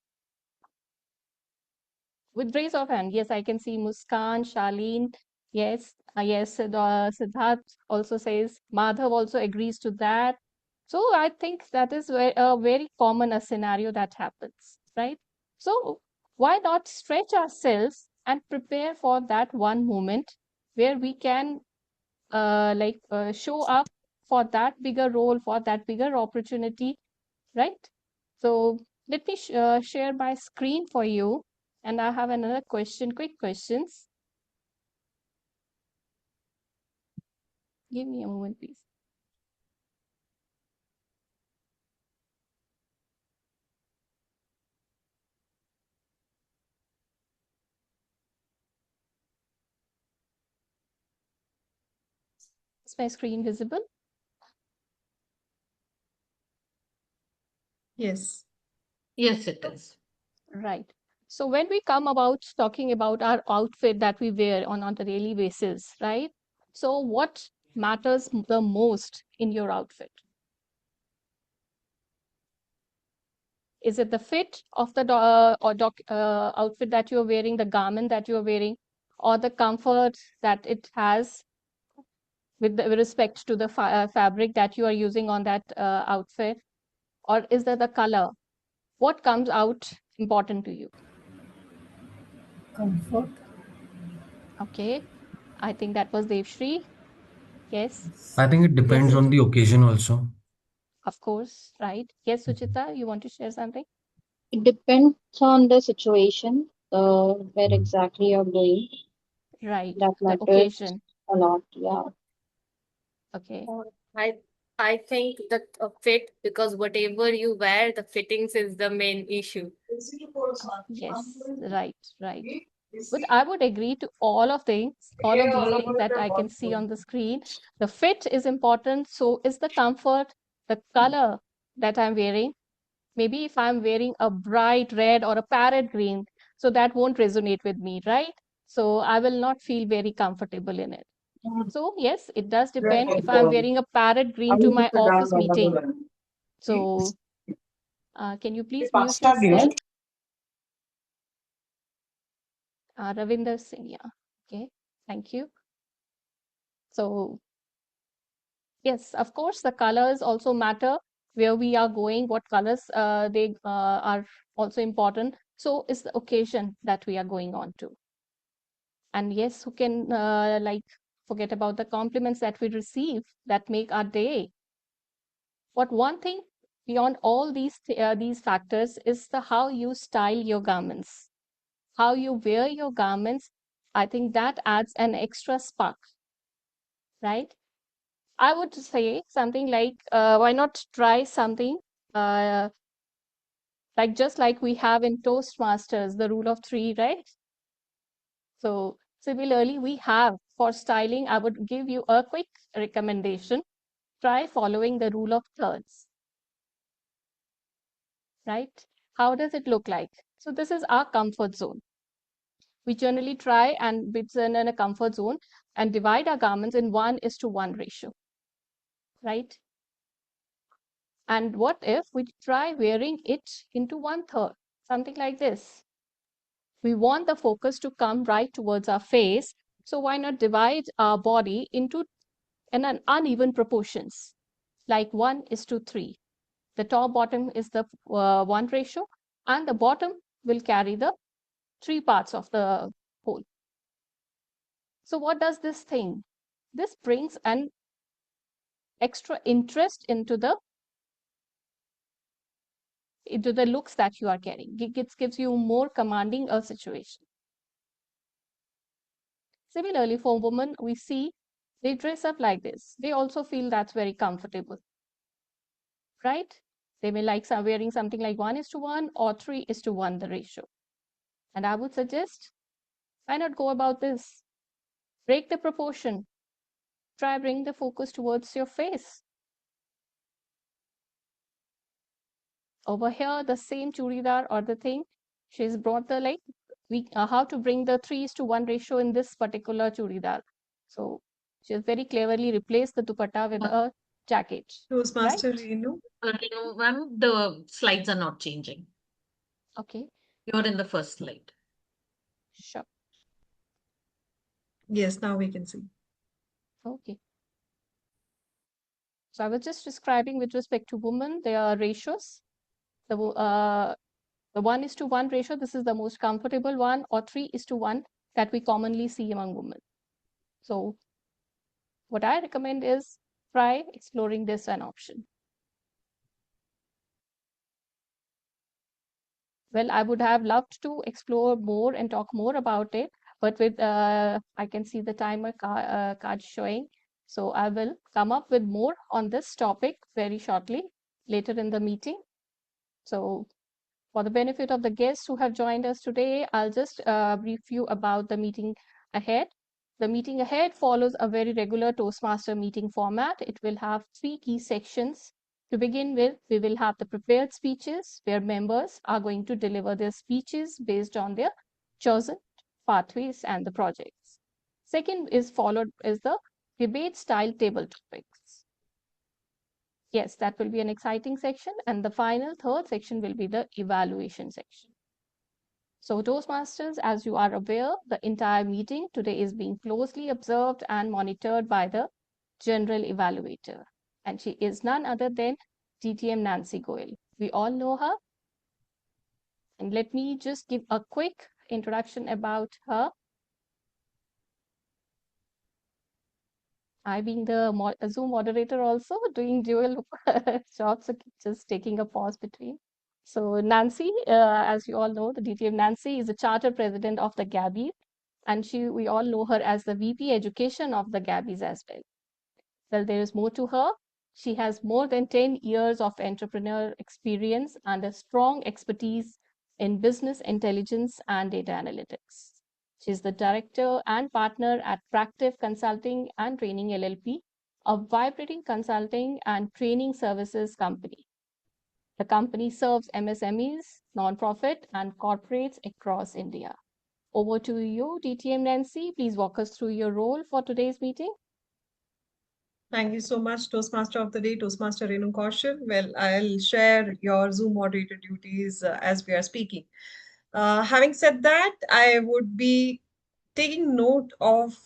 With raise of hand, yes, I can see Muskan, Charlene, yes, yes, Siddharth also says, Madhav also agrees to that. So I think that is a very common a scenario that happens, right? So why not stretch ourselves and prepare for that one moment where we can show up for that bigger role, for that bigger opportunity, right? So let me share my screen for you. And I have another question, quick questions. Give me a moment, please. Is my screen visible? Yes. Yes, it is. Right. So when we come about talking about our outfit that we wear on a daily basis, right? So what matters the most in your outfit? Is it the fit of the outfit that you're wearing, the garment that you're wearing, or the comfort that it has with respect to the fabric that you are using on that outfit? Or is there the color? What comes out important to you? Comfort. Okay, I think that was Devshri. Yes. I think it depends on the occasion also. Of course, right. Yes, Suchita, you want to share something? It depends on the situation, where exactly you're going. Right, That the matters occasion. a lot. Yeah. Okay. I think that fit, because whatever you wear, the fittings is the main issue. Yes, right, right. But I would agree to all of these things that I can see on the screen. The fit is important, so is the comfort, the color that I'm wearing. Maybe if I'm wearing a bright red or a parrot green, so that won't resonate with me, right? So I will not feel very comfortable in it. So yes, it does depend if I'm wearing a parrot green to my office meeting. So can you please mute yourself? Ravinder Singh, yeah. Okay, thank you. So yes, of course, the colors also matter. where we are going, what colors they are also important. So is the occasion that we are going on to. And yes, who can like forget about the compliments that we receive that make our day. But one thing beyond all these factors is the how you style your garments, how you wear your garments. I think that adds an extra spark, right? I would say something like, why not try something like just like we have in Toastmasters, the rule of three, right? So similarly, we have for styling, I would give you a quick recommendation. Try following the rule of thirds, right? How does it look like? So this is our comfort zone. We generally try and it's in a comfort zone and divide our garments in 1:1 ratio, right? And what if we try wearing it into 1/3, something like this? We want the focus to come right towards our face. So why not divide our body into an uneven proportions, like 1:3. The top bottom is the 1 ratio, and the bottom will carry the 3 parts of the whole. So what does this thing? This brings an extra interest into the looks that you are carrying. It gives you more commanding a situation. Similarly, for women, we see they dress up like this. They also feel that's very comfortable, right? They may like wearing something like 1:1 or 3:1, the ratio. And I would suggest, why not go about this? Break the proportion. Try bring the focus towards your face. Over here, the same churidar or the thing, she's brought the like, how to bring the 3:1 ratio in this particular churidar. So she has very cleverly replaced the dupatta with a jacket. Toastmaster Right? Renu. Renu, ma'am, the slides are not changing. Okay. You're in the first slide. Sure. Yes, now we can see. Okay. So I was just describing with respect to women, there are ratios. The 1:1 ratio, this is the most comfortable one, or 3:1 that we commonly see among women. So what I recommend is try exploring this an option. Well, I would have loved to explore more and talk more about it, but with I can see the timer card showing. So I will come up with more on this topic very shortly later in the meeting. So for the benefit of the guests who have joined us today, I'll just brief you about the meeting ahead. The meeting ahead follows a very regular Toastmaster meeting format. It will have 3 key sections. To begin with, we will have the prepared speeches where members are going to deliver their speeches based on their chosen pathways and the projects. Second is followed is the debate style table topics. Yes, that will be an exciting section. And the final third section will be the evaluation section. So Toastmasters, as you are aware, the entire meeting today is being closely observed and monitored by the general evaluator. And she is none other than DTM Nancy Goel. We all know her. And let me just give a quick introduction about her. I being the Zoom moderator also doing dual jobs, so just taking a pause between. So Nancy, as you all know, the DTM Nancy is the charter president of the Gabby, and we all know her as the VP Education of the Gabbies as well. Well, there is more to her. She has more than 10 years of entrepreneur experience and a strong expertise in business intelligence and data analytics. She's the director and partner at Practive Consulting and Training LLP, a vibrating consulting and training services company. The company serves MSMEs, nonprofit, and corporates across India. Over to you, DTM Nancy. Please walk us through your role for today's meeting. Thank you so much, Toastmaster of the Day, Toastmaster Renu Kaushal. Well, I'll share your Zoom moderator duties as we are speaking. Having said that, I would be taking note of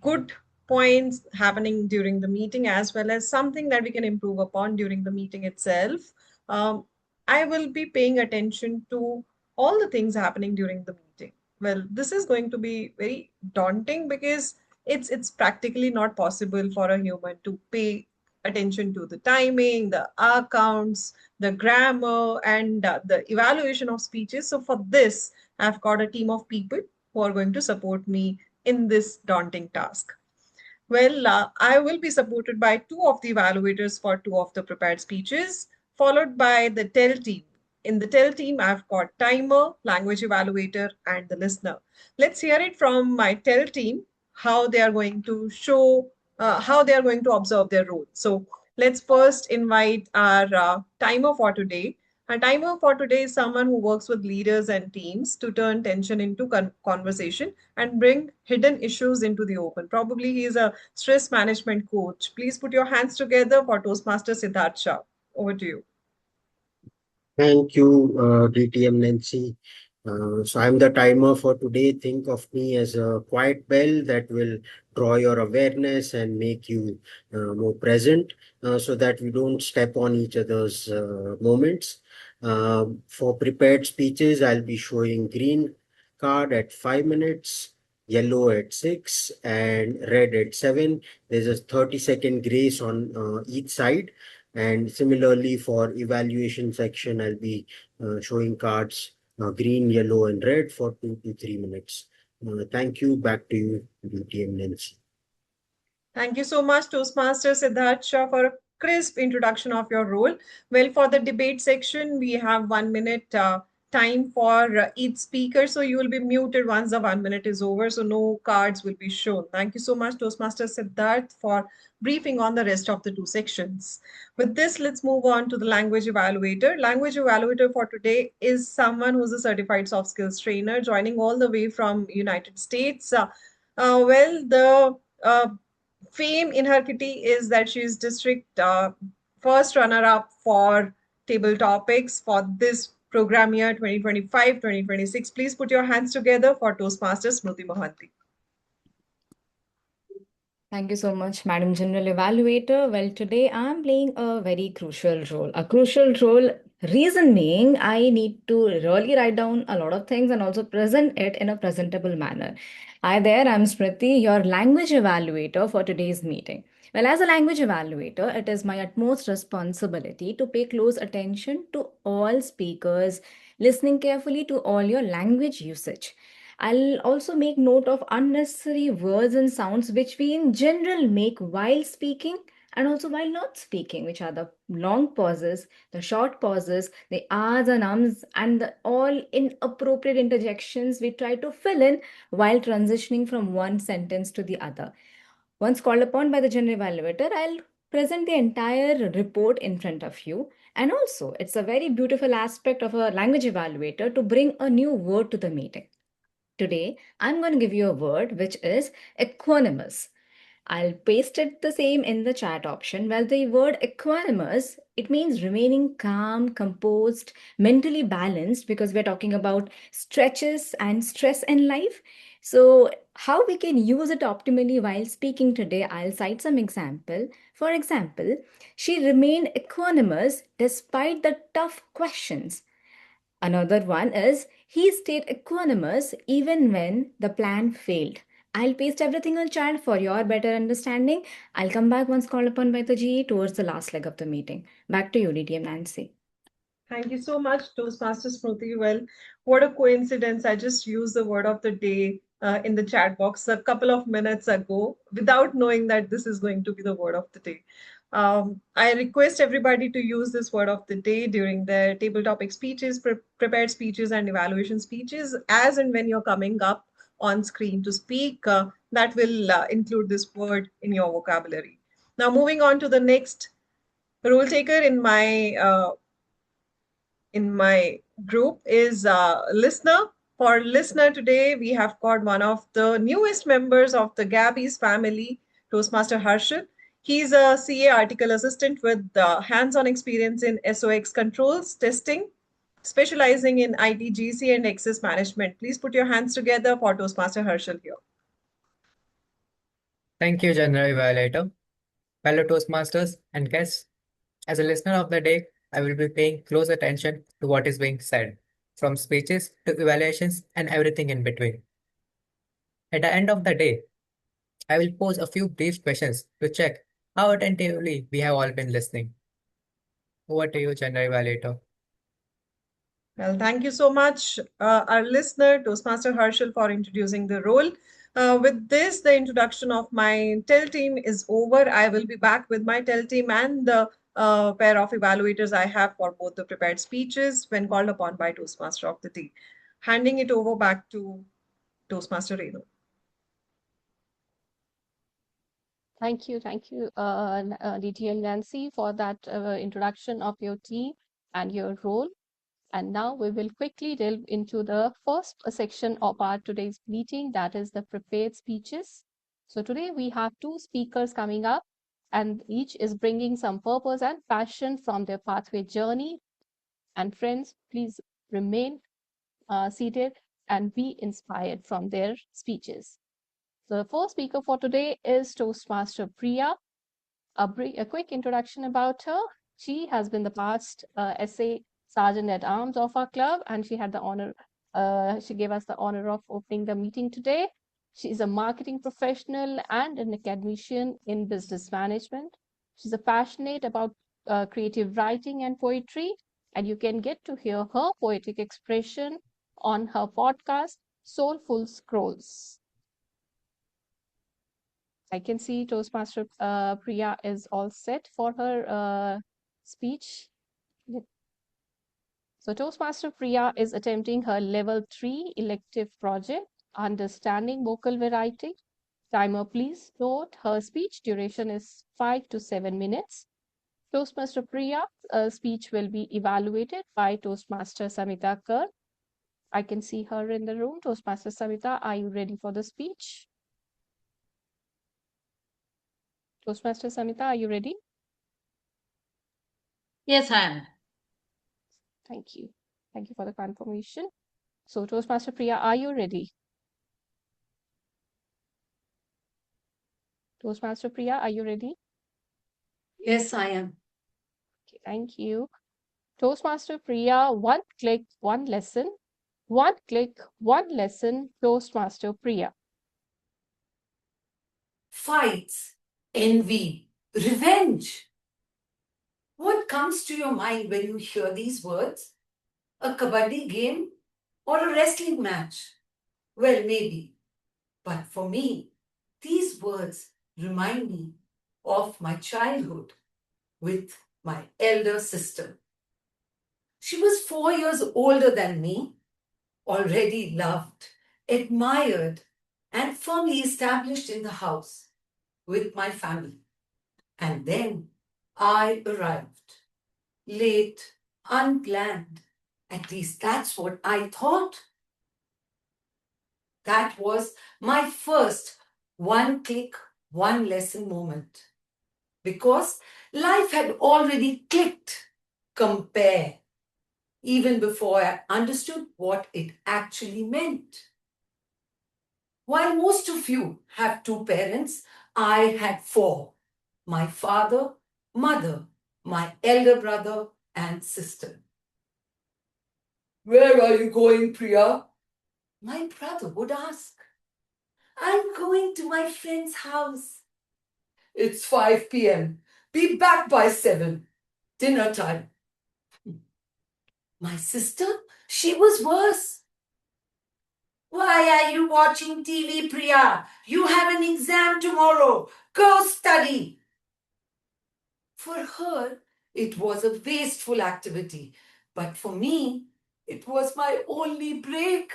good points happening during the meeting, as well as something that we can improve upon during the meeting itself. I will be paying attention to all the things happening during the meeting. Well, this is going to be very daunting because it's practically not possible for a human to pay attention to the timing, the accounts, the grammar, and the evaluation of speeches. So for this, I've got a team of people who are going to support me in this daunting task. Well, I will be supported by two of the evaluators for two of the prepared speeches, followed by the TEL team. In the TEL team, I've got timer, language evaluator, and the listener. Let's hear it from my TEL team, how they are going to show, how they are going to observe their role. So let's first invite our timer for today. A timer for today is someone who works with leaders and teams to turn tension into conversation and bring hidden issues into the open. Probably he is a stress management coach. Please put your hands together for Toastmaster Siddharth Shah. Over to you. Thank you, DTM Nancy. So I'm the timer for today. Think of me as a quiet bell that will draw your awareness and make you more present so that we don't step on each other's moments. For prepared speeches, I'll be showing green card at 5 minutes, yellow at 6, and red at 7. There's a 30-second grace on each side. And similarly for evaluation section, I'll be showing cards green, yellow, and red for 2 to 3 minutes. Thank you. Back to you, DTM Nancy. Thank you so much, Toastmaster Siddharth Shah, for a crisp introduction of your role. Well, for the debate section, we have 1 minute time for each speaker. So you will be muted once the 1 minute is over. So no cards will be shown. Thank you so much, Toastmaster Siddharth, for briefing on the rest of the two sections. With this, let's move on to the language evaluator. Language evaluator for today is someone who's a certified soft skills trainer joining all the way from United States. The fame in her kitty is that she is district first runner-up for table topics for this program year 2025-2026. Please put your hands together for Toastmasters Smruti Mohanty. Thank you so much, Madam General Evaluator. Well, today I'm playing a very crucial role. A crucial role, reason being, I need to really write down a lot of things and also present it in a presentable manner. Hi there, I'm Smruti, your language evaluator for today's meeting. Well, as a language evaluator, it is my utmost responsibility to pay close attention to all speakers, listening carefully to all your language usage. I'll also make note of unnecessary words and sounds which we in general make while speaking and also while not speaking, which are the long pauses, the short pauses, the ahs and ums, and the all inappropriate interjections we try to fill in while transitioning from one sentence to the other. Once called upon by the general evaluator, I'll present the entire report in front of you. And also, it's a very beautiful aspect of a language evaluator to bring a new word to the meeting. Today, I'm going to give you a word which is equanimous. I'll paste it the same in the chat option. Well, the word equanimous, it means remaining calm, composed, mentally balanced because we're talking about stretches and stress in life. So how we can use it optimally while speaking today, I'll cite some example. For example, she remained equanimous despite the tough questions. Another one is, he stayed equanimous even when the plan failed. I'll paste everything on chat for your better understanding. I'll come back once called upon by the GE towards the last leg of the meeting. Back to you, DTM Nancy. Thank you so much, Toastmaster Smruti. Well, what a coincidence. I just used the word of the day in the chat box a couple of minutes ago without knowing that this is going to be the word of the day. I request everybody to use this word of the day during their table topic speeches, prepared speeches, and evaluation speeches, as and when you're coming up on screen to speak. That will include this word in your vocabulary. Now, moving on to the next role taker in my group is listener. For listener today, we have got one of the newest members of the Gabby's family, Toastmaster Harshal. He's a CA article assistant with hands-on experience in SOX controls, testing, specializing in ITGC and access management. Please put your hands together for Toastmaster Harshal here. Thank you, General Evaluator, fellow Toastmasters, and guests. As a listener of the day, I will be paying close attention to what is being said, from speeches to evaluations and everything in between. At the end of the day, I will pose a few brief questions to check how attentively we have all been listening. Over to you, General Evaluator. Well, thank you so much, our listener, Toastmaster Harshal, for introducing the role. With this, the introduction of my TEL team is over. I will be back with my TEL team and the pair of evaluators I have for both the prepared speeches when called upon by Toastmaster of the day. Handing it over back to Toastmaster Renu. Thank you, DTL Nancy, for that introduction of your team and your role. And now we will quickly delve into the first section of our today's meeting, that is the prepared speeches. So today we have two speakers coming up, and each is bringing some purpose and passion from their pathway journey. And friends, please remain seated and be inspired from their speeches. So the first speaker for today is Toastmaster Priya. A quick introduction about her. She has been the past SA Sergeant at Arms of our club, and she had the honor. She gave us the honor of opening the meeting today. She is a marketing professional and an academician in business management. She's a passionate about creative writing and poetry, and you can get to hear her poetic expression on her podcast, Soulful Scrolls. I can see Toastmaster Priya is all set for her speech. So Toastmaster Priya is attempting her level 3 elective project, Understanding Vocal Variety. Timer, please note her speech duration is 5 to 7 minutes. Toastmaster Priya's speech will be evaluated by Toastmaster Samita Kar. I can see her in the room. Toastmaster Samita, are you ready for the speech? Toastmaster Samita, are you ready? Yes, I am. Thank you. Thank you for the confirmation. So Toastmaster Priya, are you ready? Toastmaster Priya, are you ready? Yes, I am. Okay, thank you. Toastmaster Priya, one click, one lesson. One click, one lesson, Toastmaster Priya. Fights, envy, revenge. What comes to your mind when you hear these words? A kabaddi game or a wrestling match? Well, maybe. But for me, these words remind me of my childhood with my elder sister. She was 4 years older than me, already loved, admired, and firmly established in the house with my family. And then I arrived, late, unplanned. At least that's what I thought. That was my first one click, one lesson moment. Because life had already clicked. Compare. Even before I understood what it actually meant. While most of you have 2 parents, I had 4. My father, mother, my elder brother, and sister. Where are you going, Priya? My brother would ask. I'm going to my friend's house. It's 5 p.m. Be back by 7. Dinner time. My sister, she was worse. Why are you watching TV, Priya? You have an exam tomorrow. Go study. For her, it was a wasteful activity. But for me, it was my only break.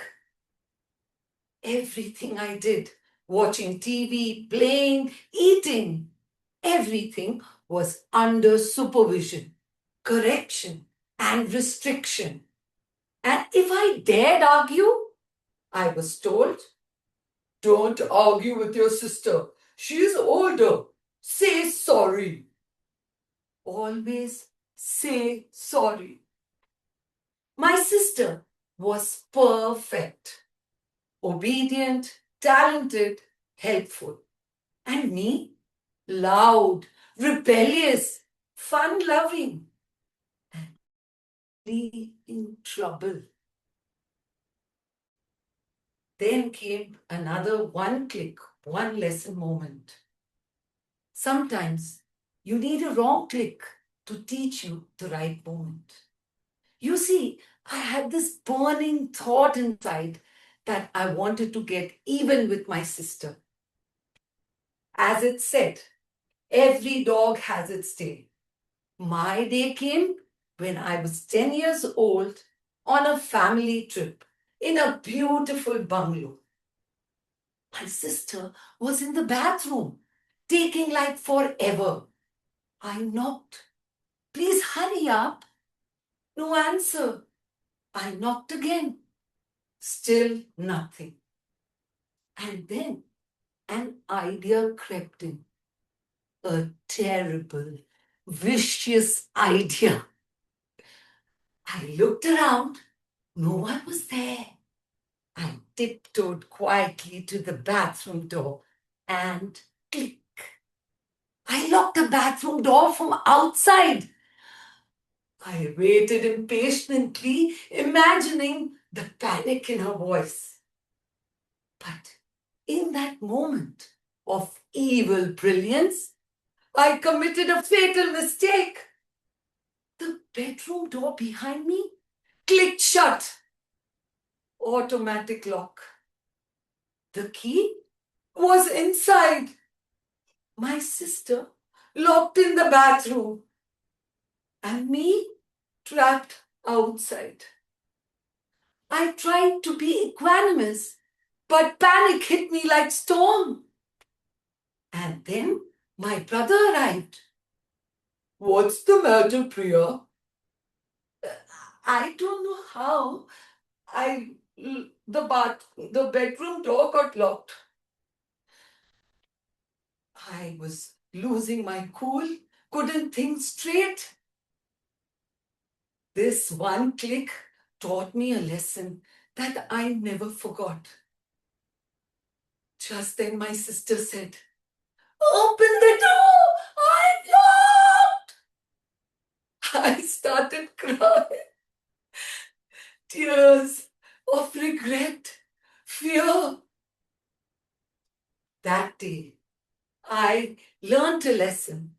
Everything I did, watching TV, playing, eating, everything was under supervision, correction, and restriction. And if I dared argue, I was told, don't argue with your sister. She's older. Say sorry. Always say sorry. My sister was perfect. Obedient, talented, helpful. And me? Loud, rebellious, fun-loving, and really in trouble. Then came another one click, one lesson moment. Sometimes you need a wrong click to teach you the right moment. You see, I had this burning thought inside that I wanted to get even with my sister. As it said, every dog has its day. My day came when I was 10 years old on a family trip in a beautiful bungalow. My sister was in the bathroom, taking like forever. I knocked. Please hurry up. No answer. I knocked again. Still nothing. And then an idea crept in. A terrible, vicious idea. I looked around. No one was there. I tiptoed quietly to the bathroom door and click. I locked the bathroom door from outside. I waited impatiently, imagining the panic in her voice. But in that moment of evil brilliance, I committed a fatal mistake. The bedroom door behind me clicked shut. Automatic lock. The key was inside. My sister locked in the bathroom and me trapped outside. I tried to be equanimous, but panic hit me like storm. And then my brother arrived. What's the matter, Priya? I don't know how. The bedroom door got locked. I was losing my cool, couldn't think straight. This one click taught me a lesson that I never forgot. Just then my sister said, "Open the door! I'm locked!" I started crying. Tears of regret, fear. That day, I learned a lesson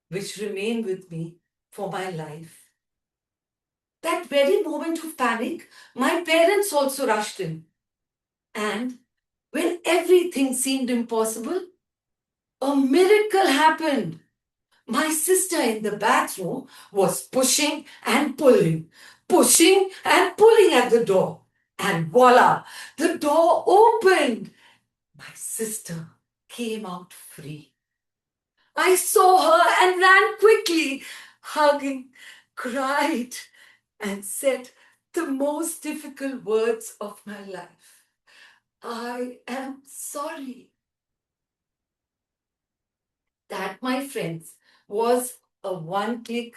which remained with me for my life. That very moment of panic, my parents also rushed in. And when everything seemed impossible, a miracle happened. My sister in the bathroom was pushing and pulling at the door. And voila, the door opened. My sister came out free. I saw her and ran quickly, hugging, cried, and said the most difficult words of my life. I am sorry. That, my friends, was a one-click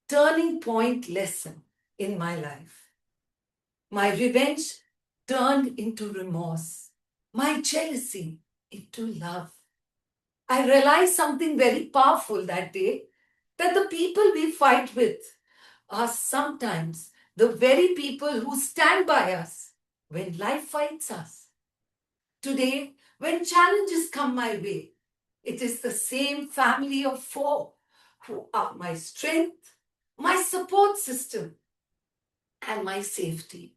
turning point lesson in my life. My revenge turned into remorse, my jealousy into love. I realized something very powerful that day, that the people we fight with are sometimes the very people who stand by us when life fights us. Today, when challenges come my way, it is the same family of four who are my strength, my support system, and my safety.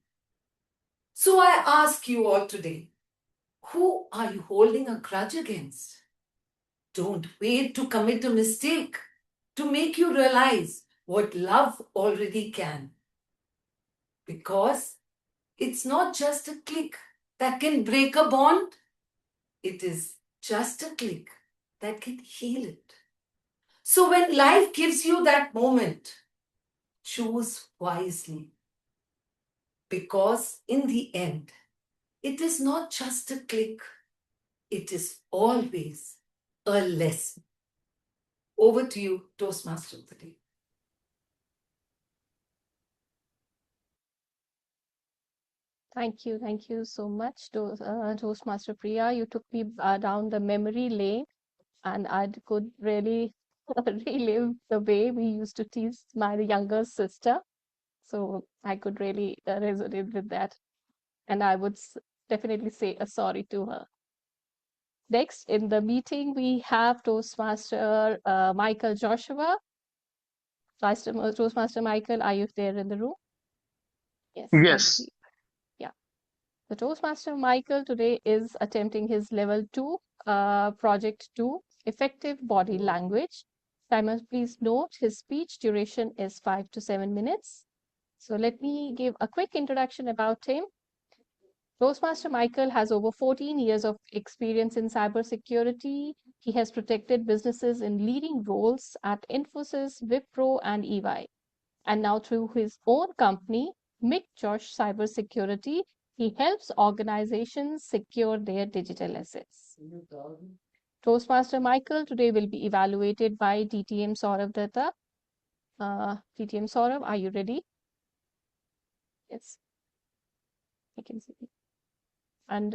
So I ask you all today, who are you holding a grudge against? Don't wait to commit a mistake to make you realize what love already can. Because it's not just a click that can break a bond, it is just a click that can heal it. So when life gives you that moment, choose wisely. Because in the end, it is not just a click, it is always a lesson. Over to you, Toastmaster of the Day. Thank you so much, Toastmaster Priya. You took me down the memory lane and I could really relive the way we used to tease my younger sister. So I could really resonate with that. And I would definitely say a sorry to her. Next in the meeting, we have Toastmaster Micheal Joshuva. Toastmaster Micheal, are you there in the room? Yes. Yes. Yeah. The Toastmaster Micheal today is attempting his level 2, project 2, effective body language. Timer, please note his speech duration is 5 to 7 minutes. So let me give a quick introduction about him. Toastmaster Micheal has over 14 years of experience in cybersecurity. He has protected businesses in leading roles at Infosys, Wipro, and EY. And now through his own company, McJosh Cybersecurity, he helps organizations secure their digital assets. Toastmaster Micheal today will be evaluated by DTM Saurav Datta. DTM Saurav, are you ready? Yes, I can see. And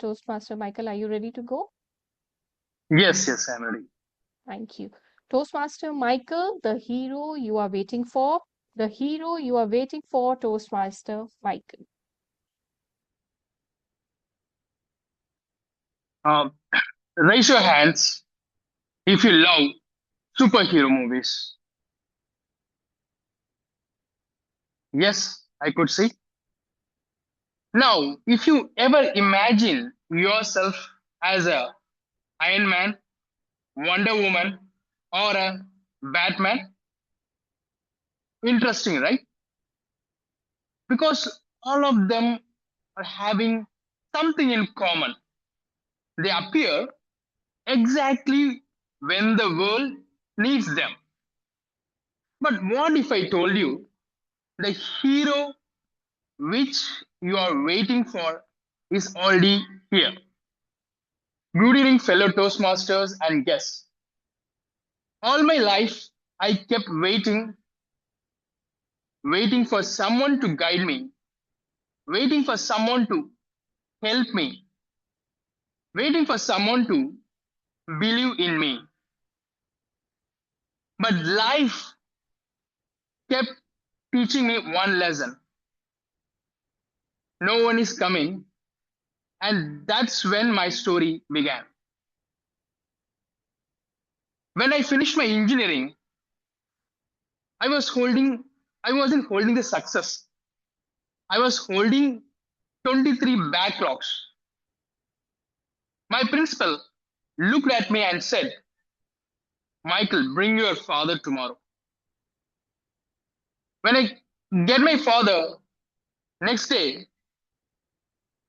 Toastmaster Micheal, are you ready to go? Yes, I'm ready. Thank you. Toastmaster Micheal, the hero you are waiting for. The hero you are waiting for, Toastmaster Micheal. Raise your hands if you love superhero movies. Yes, I could see. Now, if you ever imagine yourself as a Iron Man, Wonder Woman, or a Batman, interesting, right? Because all of them are having something in common. They appear exactly when the world needs them. But what if I told you the hero which you are waiting for is already here? Good evening, fellow Toastmasters and guests. All my life, I kept waiting for someone to guide me, waiting for someone to help me, waiting for someone to believe in me. But life kept teaching me one lesson. No one is coming, and that's when my story began. When I finished my engineering, I wasn't holding the success. I was holding 23 backlogs. My principal looked at me and said, Micheal, bring your father tomorrow. When I get my father next day,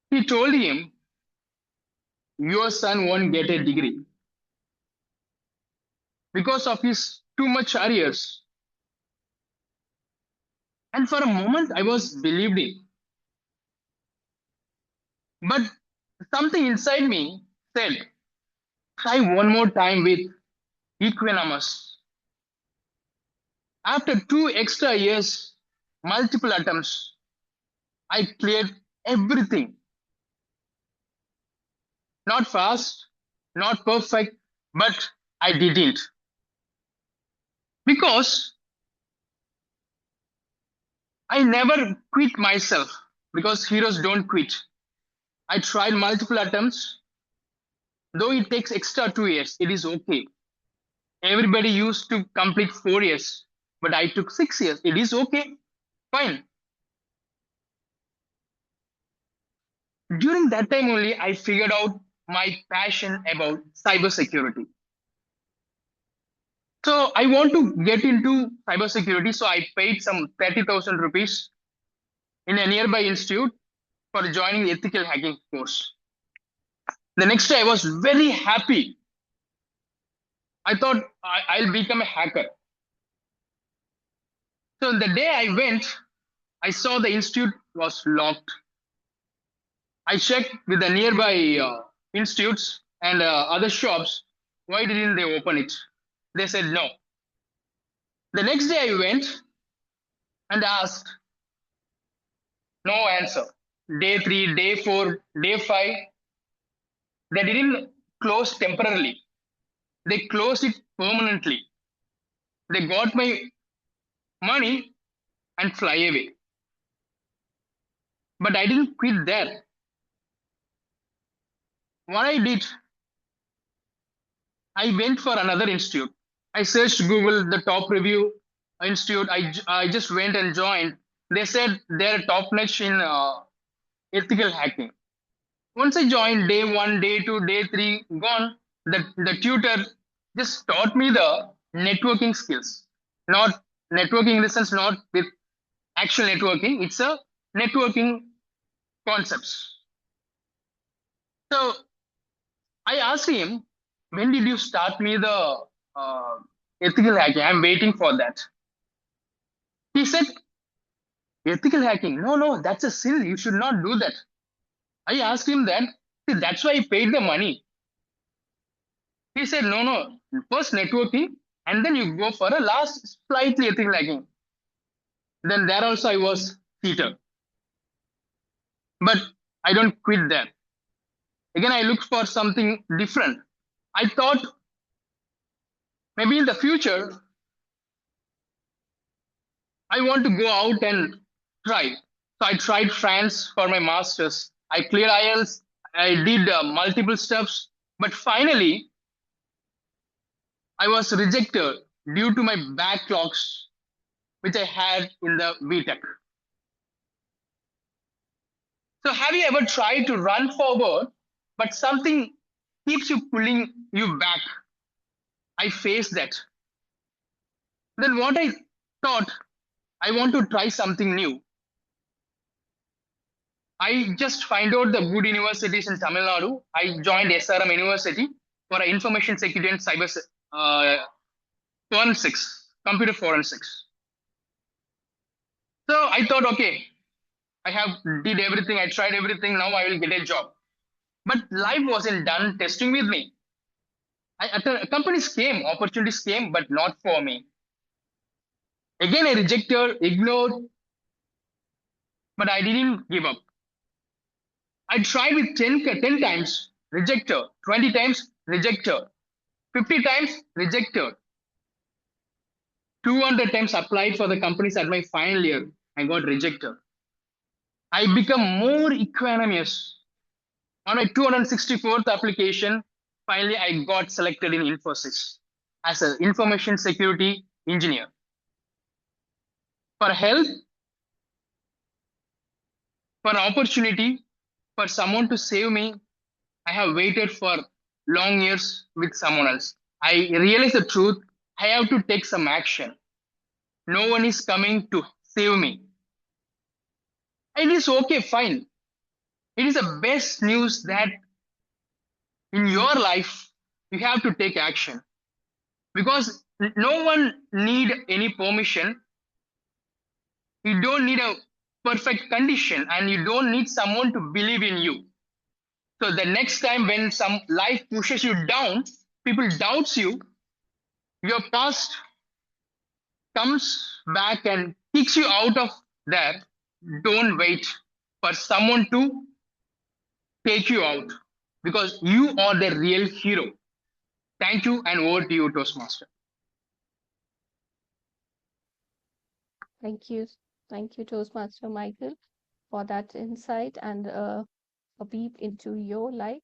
he told him, your son won't get a degree because of his too much arrears. And for a moment, I was believed in. But something inside me said, try one more time with equanimous. After 2 extra years, multiple attempts, I cleared everything. Not fast, not perfect, but I didn't. Because I never quit myself, because heroes don't quit. I tried multiple attempts. Though it takes extra 2 years, it is okay. Everybody used to complete 4 years, but I took 6 years. It is okay. Fine. During that time only, I figured out my passion about cybersecurity. So I want to get into cybersecurity. So I paid some 30,000 rupees in a nearby institute for joining the ethical hacking course. The next day, I was very happy. I thought I'll become a hacker. So the day I went, I saw the institute was locked. I checked with the nearby institutes and other shops. Why didn't they open it? They said no. The next day I went and asked. No answer. Day 3, day 4, day 5. They didn't close temporarily. They closed it permanently. They got my money and fly away. But I didn't quit there. What I did, I went for another institute. I searched Google, the top review institute. I just went and joined. They said they're top notch in ethical hacking. Once I joined, day one, day two, day three, gone. The tutor just taught me the networking skills. Not networking in the sense, not with actual networking. It's a networking concepts. So I asked him, when did you start me the ethical hacking? I'm waiting for that. He said, ethical hacking? No, that's a sin. You should not do that. I asked him then, see, that's why I paid the money. He said, no, first networking, and then you go for a last slightly ethical hacking. Then there also I was cheated. But I don't quit there. Again, I looked for something different. I thought maybe in the future, I want to go out and try. So I tried France for my master's. I cleared IELTS. I did multiple steps. But finally, I was rejected due to my backlogs, which I had in the BTech. So have you ever tried to run forward, but something keeps you pulling you back? I faced that. Then what I thought, I want to try something new. I just find out the good universities in Tamil Nadu. I joined SRM University for information security and cyber forensics, computer forensics. So I thought, okay, I have did everything. I tried everything. Now I will get a job. But life wasn't done testing with me. Companies came, opportunities came, but not for me. Again, I rejected, ignored, but I didn't give up. I tried with 10 times, rejected, 20 times, rejected, 50 times, rejected, 200 times applied for the companies at my final year. I got rejected. I become more equanimous. On my 264th application, finally I got selected in Infosys as an information security engineer. For help, for opportunity, for someone to save me, I have waited for long years with someone else. I realize the truth. I have to take some action. No one is coming to save me. It is okay, fine. It is the best news that in your life, you have to take action. Because no one need any permission. You don't need a perfect condition and you don't need someone to believe in you. So the next time when some life pushes you down, people doubts you, your past comes back and kicks you out of there. Don't wait for someone to take you out because you are the real hero. Thank you and over to you, Toastmaster. Thank you. Thank you, Toastmaster Michael, for that insight and a peep into your life.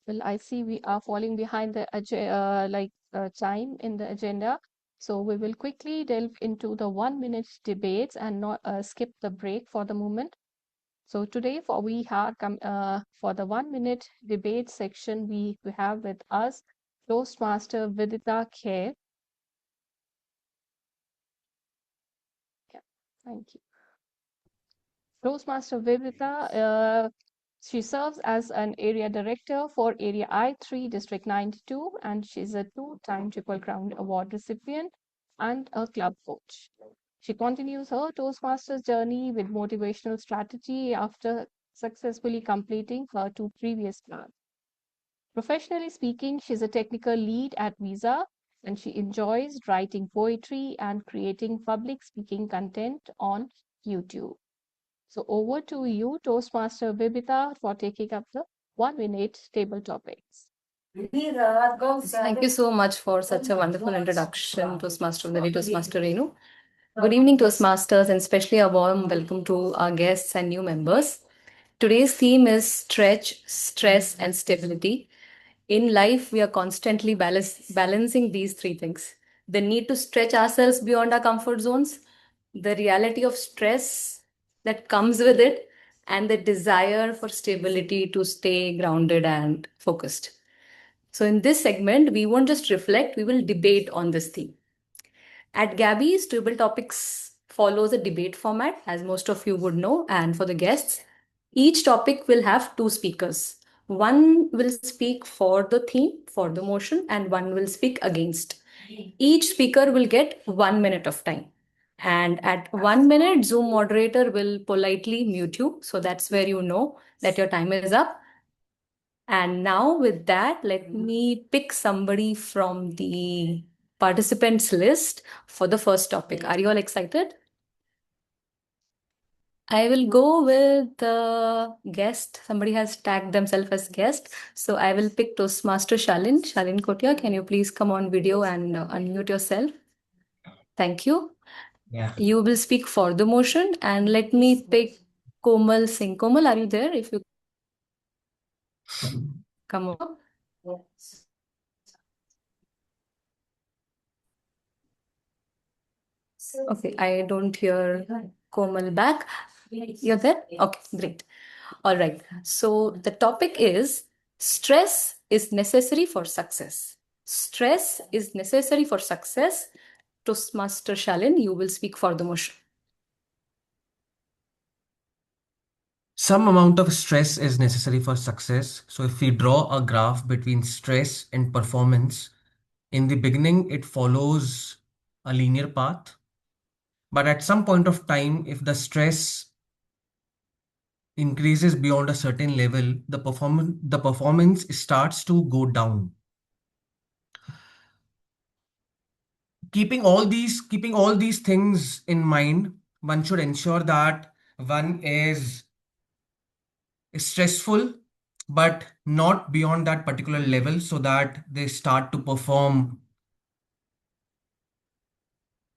Well, I see we are falling behind the time in the agenda. So we will quickly delve into the 1 minute debates and not skip the break for the moment. So today for the 1 minute debate section, we have with us Toastmaster Vidhita Kher. Yeah, thank you. Toastmaster Vidhita, she serves as an area director for Area I3 District 92, and she's a 2-time Triple Crown Award recipient and a club coach. She continues her Toastmasters journey with motivational strategy after successfully completing her 2 previous plans. Professionally speaking, she's a technical lead at Visa, and she enjoys writing poetry and creating public speaking content on YouTube. So over to you, Toastmaster Vidhita, for taking up the 1 minute table topics. Thank you so much for such a wonderful introduction, Toastmaster, very Toastmaster Renu. Good evening, Toastmasters, and especially a warm welcome to our guests and new members. Today's theme is stretch, stress, and stability. In life, we are constantly balancing these three things: the need to stretch ourselves beyond our comfort zones, the reality of stress that comes with it, and the desire for stability to stay grounded and focused. So, in this segment, we won't just reflect, we will debate on this theme. At Gabby's, Table Topics follows a debate format, as most of you would know. And for the guests, each topic will have two speakers. One will speak for the theme, for the motion, and one will speak against. Each speaker will get 1 minute of time. And at 1 minute, Zoom moderator will politely mute you. So that's where you know that your time is up. And now, with that, let me pick somebody from the participants list for the first topic. Are you all excited? I will go with the guest. Somebody has tagged themselves as guest. So I will pick Toastmaster Shalin. Shalin Kotia, can you please come on video and unmute yourself? Thank you. Yeah. You will speak for the motion. And let me pick Komal Singh. Komal, are you there? If you come over. Okay, I don't hear Komal back. You're there? Okay, great. All right. So the topic is stress is necessary for success. Stress is necessary for success. Toastmaster Shalin, you will speak for the motion. Some amount of stress is necessary for success. So if we draw a graph between stress and performance, in the beginning, it follows a linear path. But at some point of time, if the stress increases beyond a certain level, the performance starts to go down. Keeping all these things in mind, one should ensure that one is stressful, but not beyond that particular level, so that they start to perform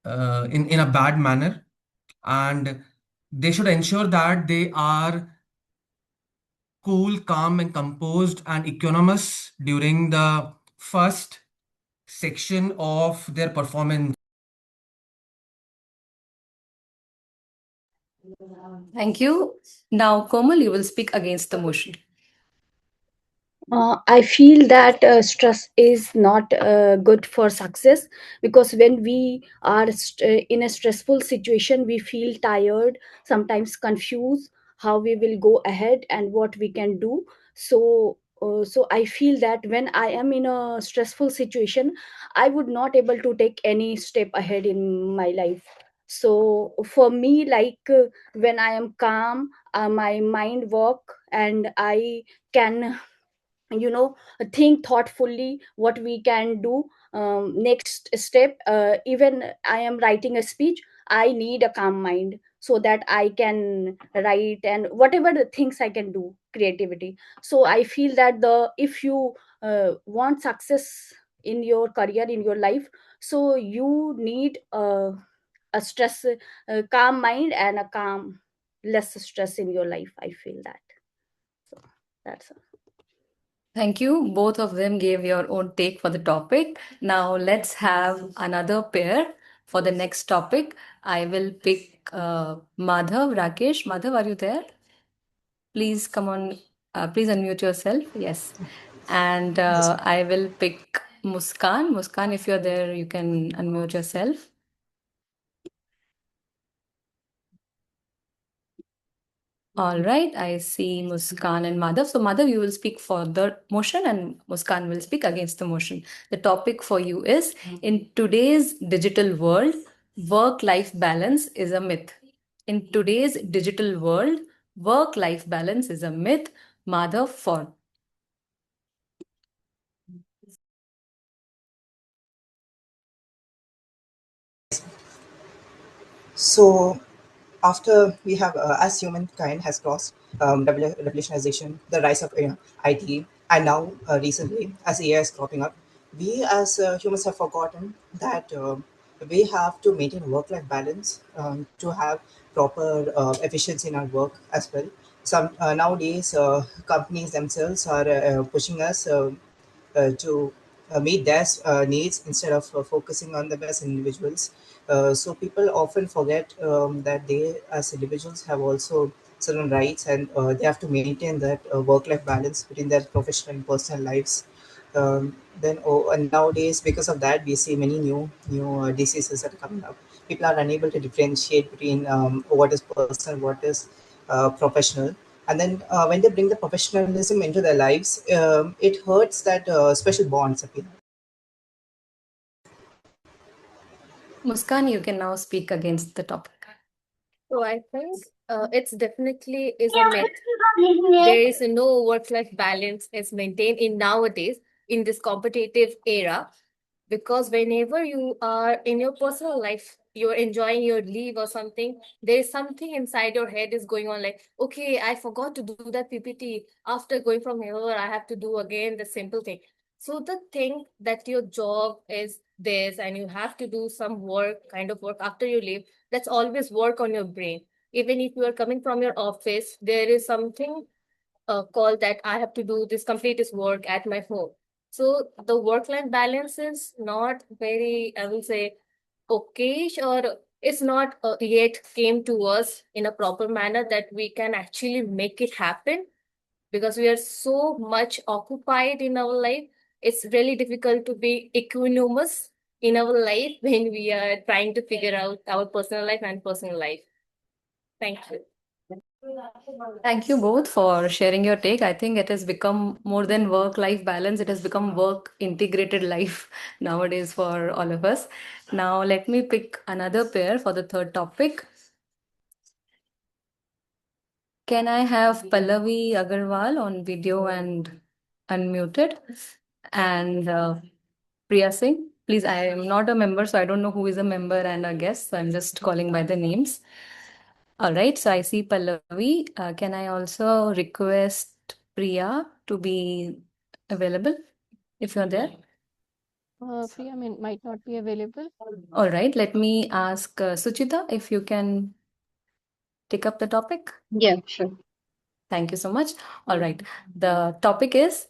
in a bad manner. And they should ensure that they are cool, calm, and composed and equanimous during the first section of their performance. Thank you. Now, Komal, you will speak against the motion. I feel that stress is not good for success, because when we are in a stressful situation, we feel tired, sometimes confused how we will go ahead and what we can do. So I feel that when I am in a stressful situation, I would not able to take any step ahead in my life. So for me, when I am calm, my mind work, and I can think thoughtfully what we can do. Next step, even I am writing a speech, I need a calm mind so that I can write, and whatever the things I can do, creativity. So I feel that the if you want success in your career, in your life, so you need a stress calm mind and a calm less stress in your life. I feel that. So that's all. Thank you. Both of them gave your own take for the topic. Now let's have another pair for the next topic. I will pick Madhav, Rakesh. Madhav, are you there? Please come on. Please unmute yourself. Yes. And I will pick Muskan. Muskan, if you're there, you can unmute yourself. All right, I see Muskan and Madhav. So, Madhav, you will speak for the motion and Muskan will speak against the motion. The topic for you is, in today's digital world, work-life balance is a myth. In today's digital world, work-life balance is a myth. Madhav for. So after we have, as humankind has crossed revolutionization, the rise of IT, and now recently as AI is cropping up, we as humans have forgotten that we have to maintain work-life balance to have proper efficiency in our work as well. Some nowadays companies themselves are pushing us to meet their needs instead of focusing on them as individuals. So people often forget that they, as individuals, have also certain rights, and they have to maintain that work-life balance between their professional and personal lives. And nowadays, because of that, we see many new diseases that are coming up. People are unable to differentiate between what is personal, what is professional, and then when they bring the professionalism into their lives, it hurts that special bonds appear. Muskan, you can now speak against the topic. So I think it's definitely is a myth. There is no work-life balance is maintained in nowadays in this competitive era, because whenever you are in your personal life, you're enjoying your leave or something, there is something inside your head is going on like, okay, I forgot to do that PPT. After going from here, I have to do again the simple thing. So the thing that your job is this and you have to do some work, kind of work after you leave, that's always work on your brain. Even if you are coming from your office, there is something called that I have to do this, complete this work at my home. So the work-life balance is not very, I will say, okay, or it's not yet came to us in a proper manner that we can actually make it happen, because we are so much occupied in our life. It's really difficult to be equanimous in our life when we are trying to figure out our personal life and personal life. Thank you. Thank you both for sharing your take. I think it has become more than work-life balance. It has become work-integrated life nowadays for all of us. Now, let me pick another pair for the third topic. Can I have Pallavi Agarwal on video and unmuted? And Priya Singh, please. I am not a member, so I don't know who is a member and a guest. So I'm just calling by the names. All right, so I see Pallavi. Can I also request Priya to be available if you're there? Priya might not be available. All right, let me ask Suchita if you can take up the topic. Yeah, sure. Thank you so much. All right, the topic is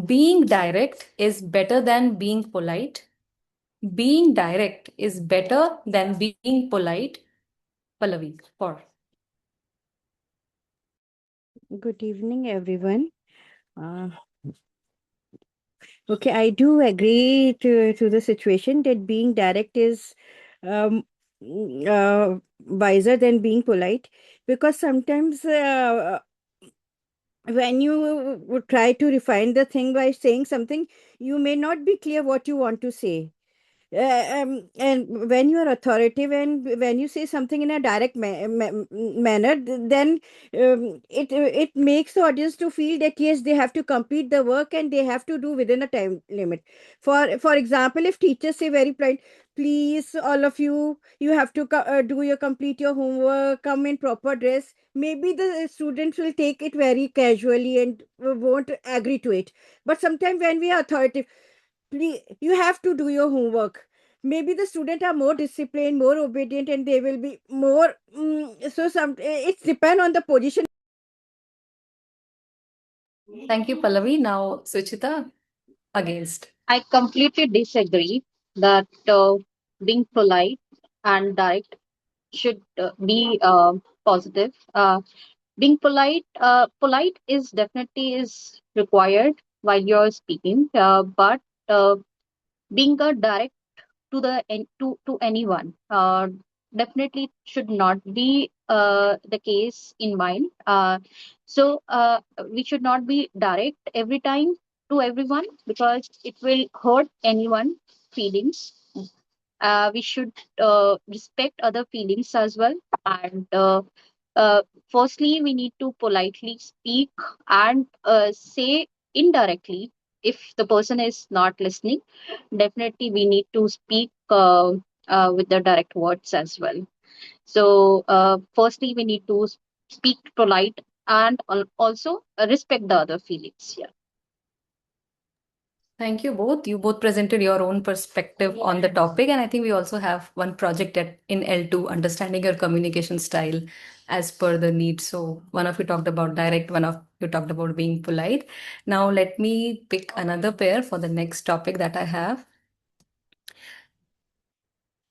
being direct is better than being polite. Being direct is better than being polite. Pallavi, for. Good evening, everyone. Uh, okay, I do agree to the situation that being direct is um, wiser than being polite, because sometimes when you would try to refine the thing by saying something, you may not be clear what you want to say. And when you are authoritative and when you say something in a direct manner, then it makes the audience to feel that yes, they have to complete the work and they have to do within a time limit. For example, if teachers say very polite, please all of you have to do your complete your homework, come in proper dress, maybe the students will take it very casually and won't agree to it. But sometimes when we are authoritative, please, you have to do your homework, maybe the students are more disciplined, more obedient, and they will be more so some it's depend on the position. Thank you, Pallavi. Now, Suchita, against. I completely disagree that being polite and direct should be positive. Being polite is definitely is required while you're speaking, but being a direct to anyone definitely should not be the case in mind. So we should not be direct every time to everyone, because it will hurt anyone feelings. We should respect other feelings as well. And uh, firstly, we need to politely speak and say indirectly if the person is not listening. Definitely, we need to speak with the direct words as well. So, firstly, we need to speak polite and also respect the other feelings here. Thank you both. You both presented your own perspective on the topic, and I think we also have one project in L2, understanding your communication style as per the need. So one of you talked about direct, one of you talked about being polite. Now let me pick another pair for the next topic that I have.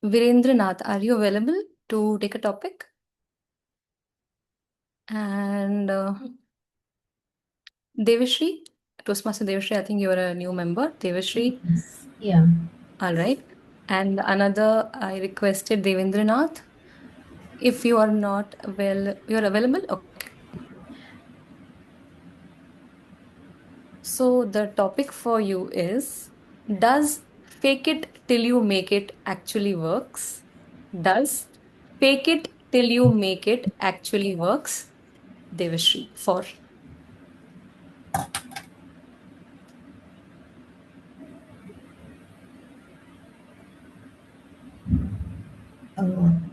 Virendranath, are you available to take a topic? And Devashri, Toastmaster Devashri, I think you're a new member. Devashri. Yeah. All right. And another, I requested Devendranath. If you are not you're available? Okay. So the topic for you is, does fake it till you make it actually works? Does fake it till you make it actually works? Devashri, for.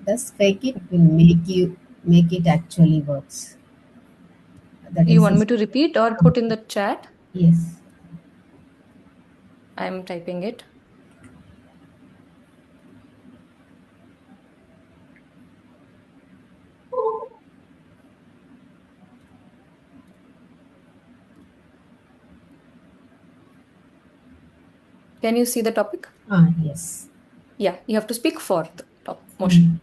Does fake it will make it actually works. That You is want me to repeat or put in the chat? Yes. I'm typing it. Can you see the topic? Yes. Yeah, you have to speak for the top motion.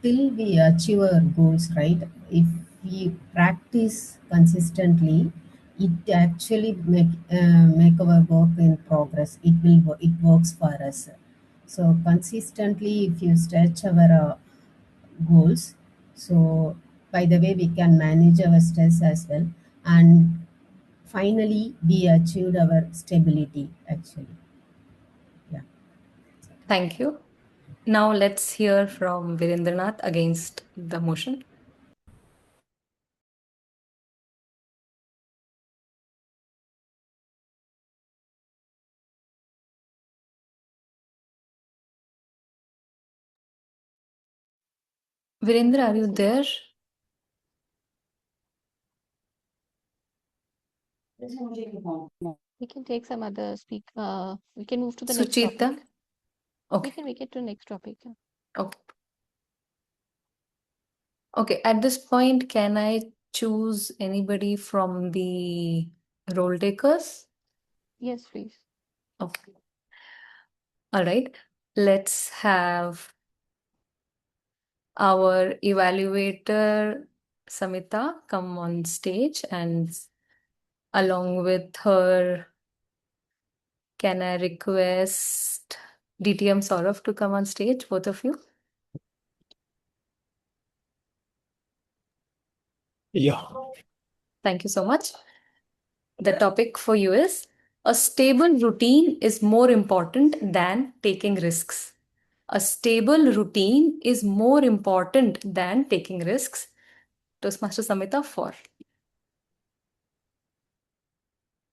Till we achieve our goals, right? If we practice consistently, it actually make our work in progress. It works for us. So consistently, if you stretch our goals, so by the way, we can manage our stress as well, and finally, we achieved our stability. Actually, yeah. Thank you. Now let's hear from Virendranath against the motion. Virendra, are you there? We can take some other we can move to the next Suchita? topic. Okay. We can make it to next topic. Okay. Okay, at this point, can I choose anybody from the role takers? Yes, please. Okay. All right. Let's have our evaluator, Samita, come on stage, and along with her, can I request DTM Saurav to come on stage, both of you? Yeah. Thank you so much. The topic for you is, a stable routine is more important than taking risks. A stable routine is more important than taking risks. Toastmaster Samita, for.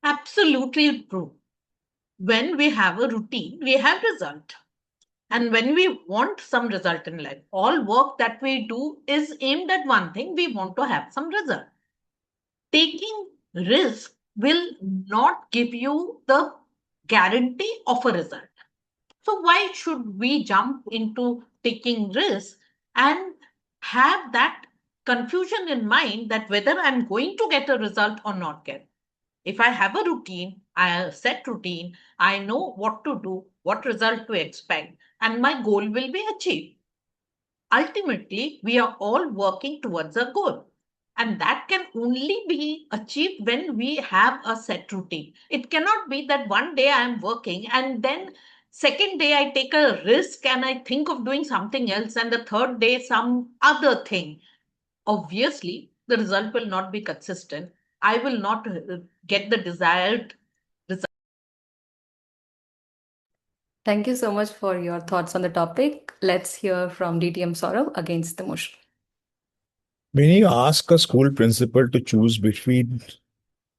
Absolutely true. When we have a routine, we have result. And when we want some result in life, all work that we do is aimed at one thing. We want to have some result. Taking risk will not give you the guarantee of a result. So why should we jump into taking risks and have that confusion in mind that whether I'm going to get a result or not get? If I have a routine, I set routine, I know what to do, what result to expect, and my goal will be achieved. Ultimately, we are all working towards a goal. And that can only be achieved when we have a set routine. It cannot be that one day I am working and then second day I take a risk and I think of doing something else, and the third day some other thing. Obviously, the result will not be consistent. I will not get the desired result. Thank you so much for your thoughts on the topic. Let's hear from DTM Saurav against the motion. When you ask a school principal to choose between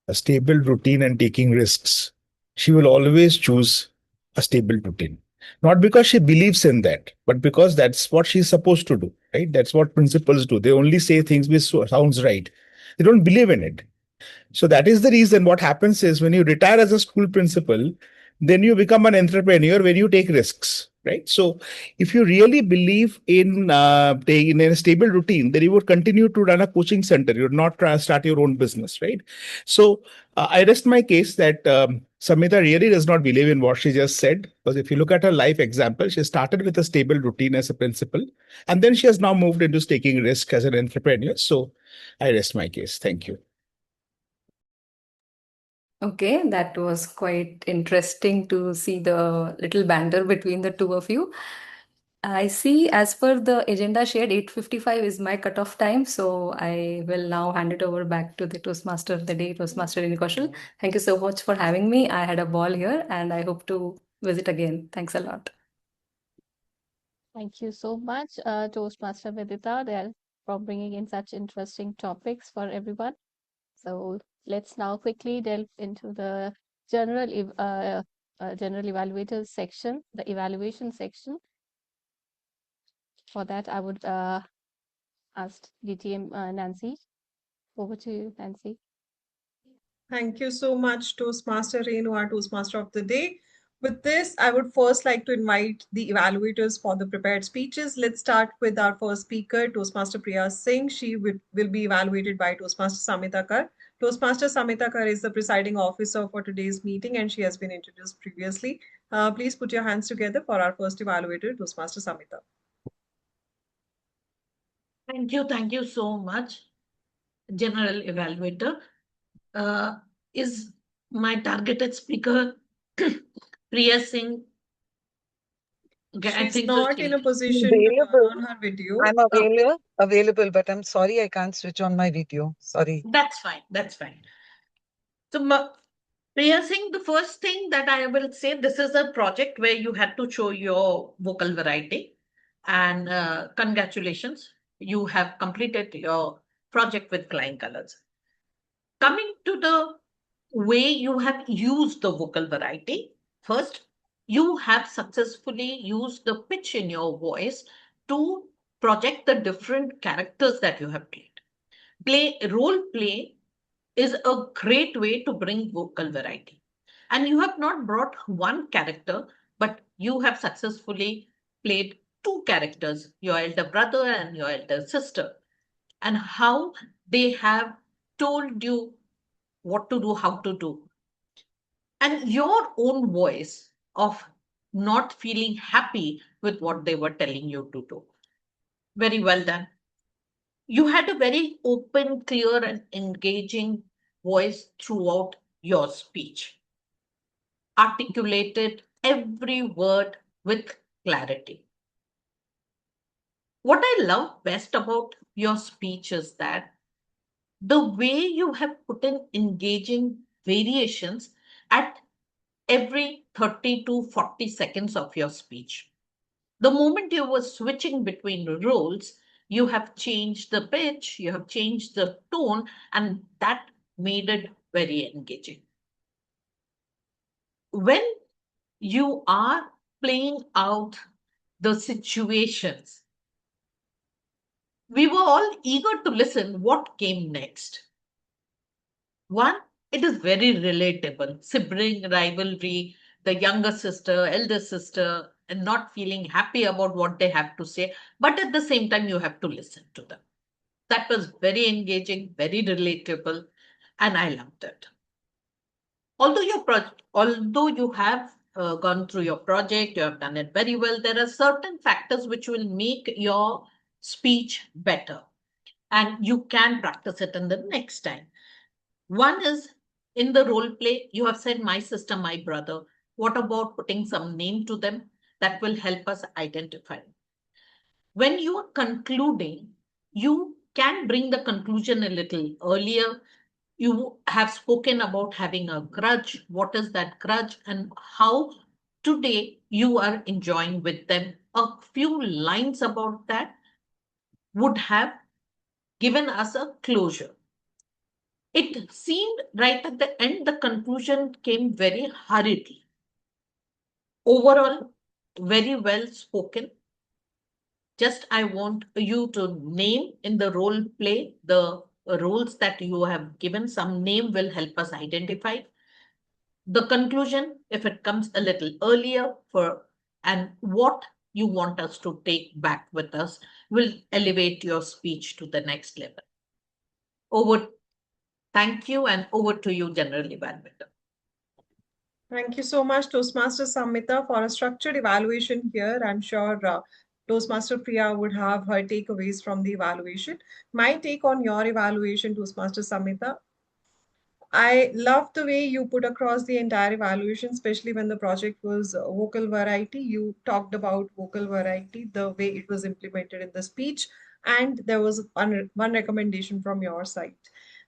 a stable routine and taking risks, she will always choose a stable routine. Not because she believes in that, but because that's what she's supposed to do, right? That's what principals do. They only say things which sounds right. They don't believe in it. So that is the reason what happens is when you retire as a school principal, then you become an entrepreneur when you take risks, right? So if you really believe in taking in a stable routine, then you would continue to run a coaching center. You would not try to start your own business, right? So I rest my case that Samita really does not believe in what she just said. Because if you look at her life example, she started with a stable routine as a principal, and then she has now moved into taking risk as an entrepreneur. So I rest my case. Thank you. Okay, that was quite interesting to see the little banter between the two of you. I see, as per the agenda shared, 8:55 is my cutoff time, so I will now hand it over back to the Toastmaster of the day, Toastmaster Renu Kaushal. Thank you so much for having me. I had a ball here, and I hope to visit again. Thanks a lot. Thank you so much, Toastmaster Vidhita, there for bringing in such interesting topics for everyone. So let's now quickly delve into the general general evaluators section, the evaluation section. For that, I would ask DTM Nancy. Over to you, Nancy. Thank you so much, Toastmaster Renu, our Toastmaster of the day. With this, I would first like to invite the evaluators for the prepared speeches. Let's start with our first speaker, Toastmaster Priya Singh. She will be evaluated by Toastmaster Samita Kar. Toastmaster Samita Kar is the presiding officer for today's meeting, and she has been introduced previously. Please put your hands together for our first evaluator, Toastmaster Samita. Thank you so much, General Evaluator. Is my targeted speaker Priya Singh? She's not in a position to turn on her video. I'm available, but I'm sorry I can't switch on my video. Sorry. That's fine. That's fine. So, Priya Singh, the first thing that I will say, this is a project where you had to show your vocal variety. And congratulations, you have completed your project with flying colors. Coming to the way you have used the vocal variety, first, you have successfully used the pitch in your voice to project the different characters that you have played. Role play is a great way to bring vocal variety. And you have not brought one character, but you have successfully played two characters, your elder brother and your elder sister, and how they have told you what to do, how to do. And your own voice of not feeling happy with what they were telling you to do. Very well done. You had a very open, clear, and engaging voice throughout your speech, articulated every word with clarity. What I love best about your speech is that the way you have put in engaging variations at every 30 to 40 seconds of your speech. The moment you were switching between roles, you have changed the pitch, you have changed the tone, and that made it very engaging. When you are playing out the situations, we were all eager to listen what came next. One, it is very relatable. Sibling rivalry, the younger sister, elder sister, and not feeling happy about what they have to say, but at the same time, you have to listen to them. That was very engaging, very relatable, and I loved it. Although you have gone through your project, you have done it very well, there are certain factors which will make your speech better, and you can practice it in the next time. One is in the role play, you have said my sister, my brother. What about putting some name to them? That will help us identify. When you are concluding, you can bring the conclusion a little earlier. You have spoken about having a grudge. What is that grudge and how today you are enjoying with them? A few lines about that would have given us a closure. It seemed right at the end, the conclusion came very hurriedly. Overall, very well spoken. Just I want you to name in the role play the roles that you have given. Some name will help us identify the conclusion if it comes a little earlier for and what you want us to take back with us will elevate your speech to the next level. Over. Thank you, and over to you, General Evaluator. Thank you so much, Toastmaster Samita, for a structured evaluation here. I'm sure Toastmaster Priya would have her takeaways from the evaluation. My take on your evaluation, Toastmaster Samita, I love the way you put across the entire evaluation, especially when the project was vocal variety. You talked about vocal variety, the way it was implemented in the speech, and there was one recommendation from your side.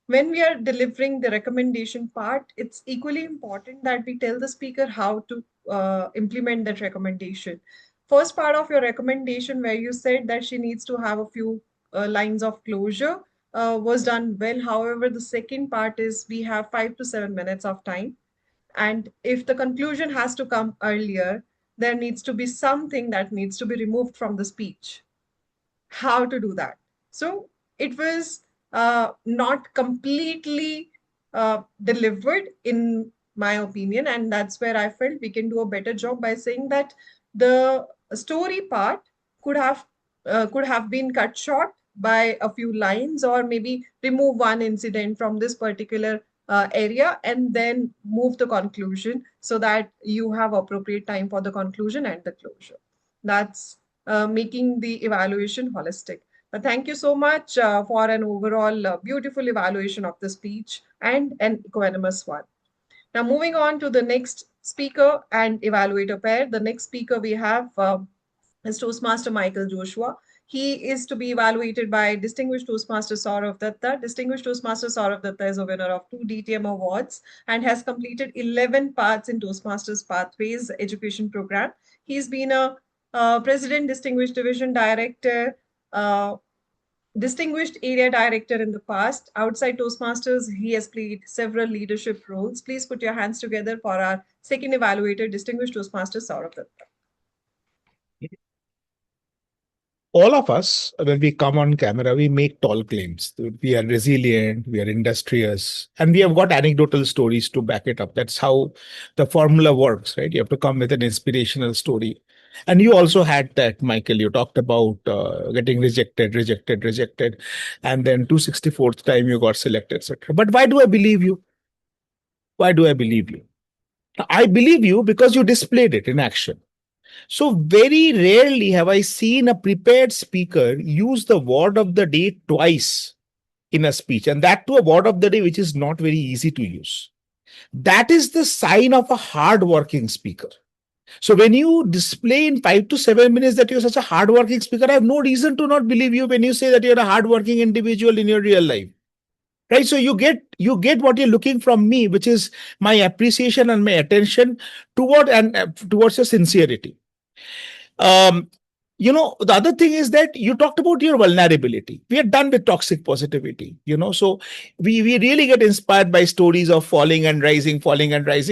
When we are delivering the recommendation part, it's equally important that we tell the speaker how to implement that recommendation. First part of your recommendation, where you said that she needs to have a few lines of closure, was done well. However, the second part is we have 5 to 7 minutes of time. And if the conclusion has to come earlier, there needs to be something that needs to be removed from the speech. How to do that? So it was not completely delivered, in my opinion. And that's where I felt we can do a better job by saying that the story part could have been cut short by a few lines, or maybe remove one incident from this particular area and then move the conclusion so that you have appropriate time for the conclusion and the closure. That's making the evaluation holistic. Thank you so much for an overall beautiful evaluation of the speech and an equanimous one. Now, moving on to the next speaker and evaluator pair. The next speaker we have is Toastmaster Michael Joshua. He is to be evaluated by Distinguished Toastmaster Saurav Datta. Distinguished Toastmaster Saurav Datta is a winner of 2 DTM awards and has completed 11 paths in Toastmasters Pathways education program. He's been a President, Distinguished Division Director, Distinguished Area Director in the past. Outside Toastmasters, he has played several leadership roles. Please put your hands together for our second evaluator, Distinguished Toastmaster Saurav Datta. All of us, when we come on camera, we make tall claims. We are resilient, we are industrious, and we have got anecdotal stories to back it up. That's how the formula works, right? You have to come with an inspirational story. And you also had that, Michael. You talked about getting rejected, and then 264th time you got selected, etc. But why do I believe you? Why do I believe you? I believe you because you displayed it in action. So very rarely have I seen a prepared speaker use the word of the day twice in a speech, and that too a word of the day which is not very easy to use. That is the sign of a hard-working speaker. So when you display in 5 to 7 minutes that you're such a hard-working speaker, I have no reason to not believe you when you say that you're a hard-working individual in your real life. Right? So you get what you're looking from me, which is my appreciation and my attention towards your sincerity. The other thing is that you talked about your vulnerability. We are done with toxic positivity, so we really get inspired by stories of falling and rising.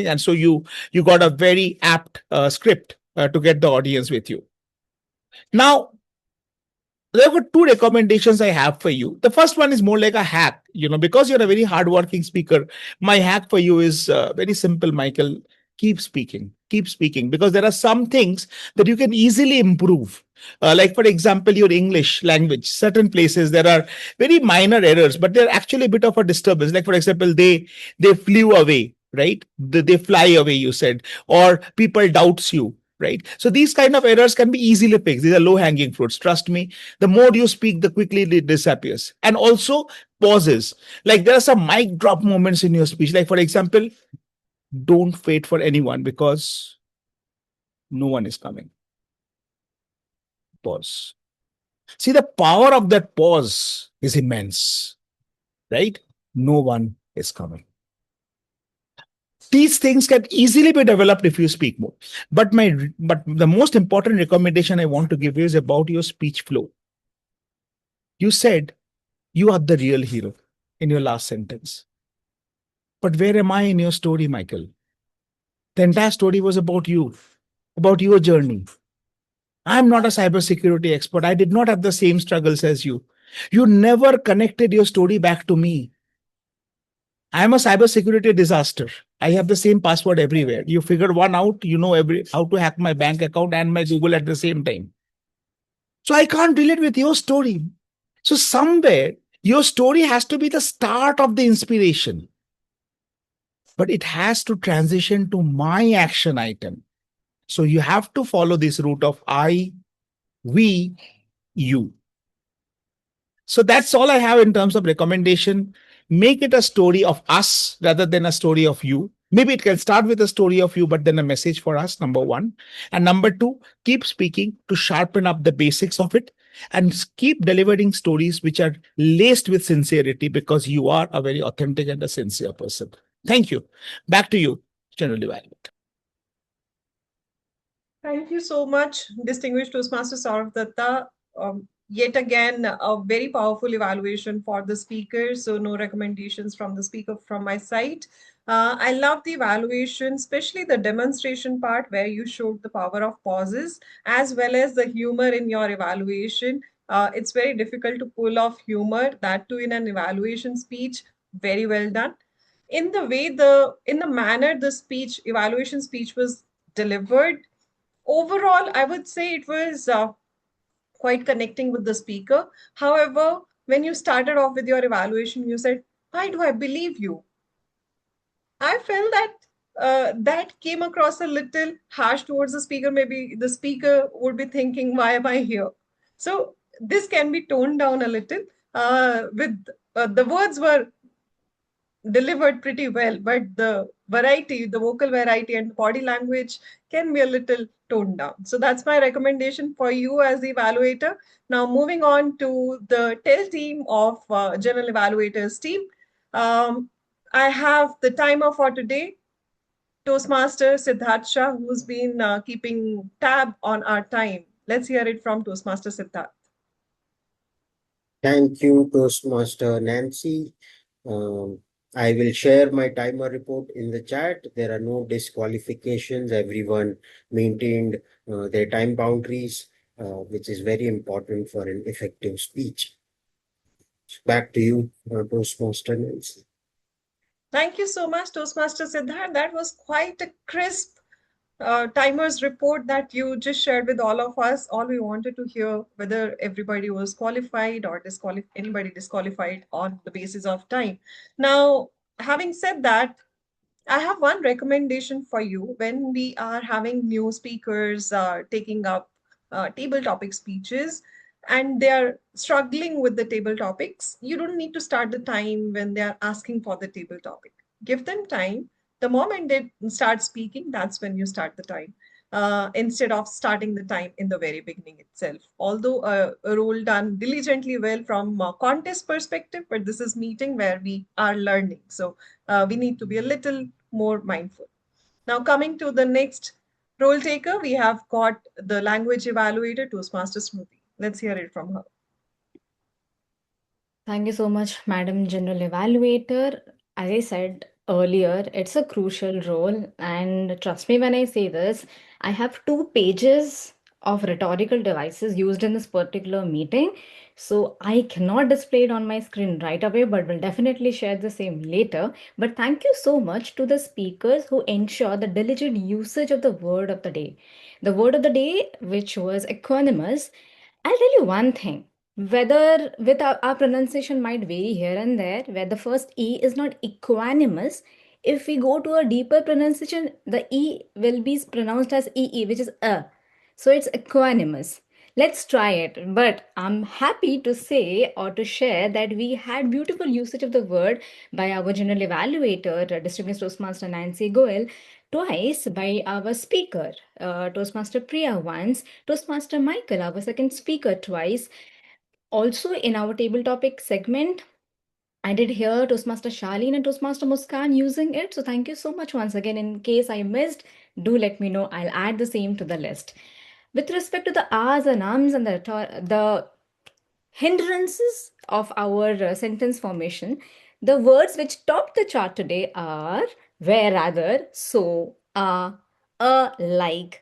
And so you got a very apt script to get the audience with you. Now, there were 2 recommendations I have for you. The first one is more like a hack, because you're a very hardworking speaker. My hack for you is very simple, Michael. Keep speaking, because there are some things that you can easily improve. Like, for example, your English language. Certain places there are very minor errors, but they're actually a bit of a disturbance. Like, for example, they flew away, right? They fly away, you said, or people doubts you. Right. So these kind of errors can be easily fixed. These are low hanging fruits. Trust me, the more you speak, the quickly it disappears. And also pauses. Like, there are some mic drop moments in your speech. Like, for example, don't wait for anyone because no one is coming. Pause. See, the power of that pause is immense, right? No one is coming. These things can easily be developed if you speak more. But the most important recommendation I want to give you is about your speech flow. You said You are the real hero in your last sentence. But where am I in your story, Michael? The entire story was about you, about your journey. I'm not a cybersecurity expert. I did not have the same struggles as you. You never connected your story back to me. I'm a cybersecurity disaster. I have the same password everywhere. You figure one out, you know how to hack my bank account and my Google at the same time. So I can't relate with your story. So somewhere your story has to be the start of the inspiration, but it has to transition to my action item. So you have to follow this route of I, we, you. So that's all I have in terms of recommendation. Make it a story of us rather than a story of you. Maybe it can start with a story of you, but then a message for us, number one. And number two, keep speaking to sharpen up the basics of it and keep delivering stories which are laced with sincerity because you are a very authentic and a sincere person. Thank you. Back to you, General Evaluator. Thank you so much, distinguished Toastmaster Saurav Datta. Yet again, a very powerful evaluation for the speaker. So no recommendations from the speaker from my side. I love the evaluation, especially the demonstration part where you showed the power of pauses as well as the humor in your evaluation. It's very difficult to pull off humor, that too in an evaluation speech. Very well done. In the manner the evaluation speech was delivered, overall, I would say it was quite connecting with the speaker. However, when you started off with your evaluation, you said, "Why do I believe you?" I felt that that came across a little harsh towards the speaker. Maybe the speaker would be thinking, "Why am I here?" So this can be toned down a little. With the words were delivered pretty well, but the variety, the vocal variety and the body language can be a little toned down. So that's my recommendation for you as the evaluator. Now moving on to the TEL team of General Evaluators team. I have the timer for today, Toastmaster Siddharth Shah, who's been keeping tab on our time. Let's hear it from Toastmaster Siddharth. Thank you, Toastmaster Nancy. I will share my timer report in the chat. There are no disqualifications. Everyone maintained their time boundaries, which is very important for an effective speech. Back to you, Toastmaster Nancy. Thank you so much, Toastmaster Siddharth. That was quite a crisp timers report that you just shared with all of us. All we wanted to hear whether everybody was qualified or anybody disqualified on the basis of time. Now, having said that, I have one recommendation for you when we are having new speakers taking up table topic speeches and they are struggling with the table topics. You don't need to start the time when they are asking for the table topic. Give them time. The moment they start speaking, that's when you start the time. Instead of starting the time in the very beginning itself. Although a role done diligently well from a contest perspective, but this is meeting where we are learning. So we need to be a little more mindful. Now coming to the next role taker, we have got the language evaluator, Toastmaster Smruti. Let's hear it from her. Thank you so much, Madam General Evaluator. As I said earlier, it's a crucial role, and trust me when I say this, I have 2 pages of rhetorical devices used in this particular meeting. So I cannot display it on my screen right away, but will definitely share the same later. But thank you so much to the speakers who ensure the diligent usage of the word of the day. The word of the day, which was equanimous. I'll tell you one thing. Whether with our pronunciation might vary here and there, where the first E is not equanimous, if we go to a deeper pronunciation, the E will be pronounced as EE, which is a. So it's equanimous. Let's try it. But I'm happy to say or to share that we had beautiful usage of the word by our general evaluator, Distinguished Toastmaster Nancy Goel, twice by our speaker, Toastmaster Priya once, Toastmaster Micheal, our second speaker, twice. Also, in our table topic segment, I did hear Toastmaster Charlene and Toastmaster Muskan using it. So thank you so much once again. In case I missed, do let me know. I'll add the same to the list. With respect to the R's and Ums and the hindrances of our sentence formation. The words which top the chart today are where, rather, so, like,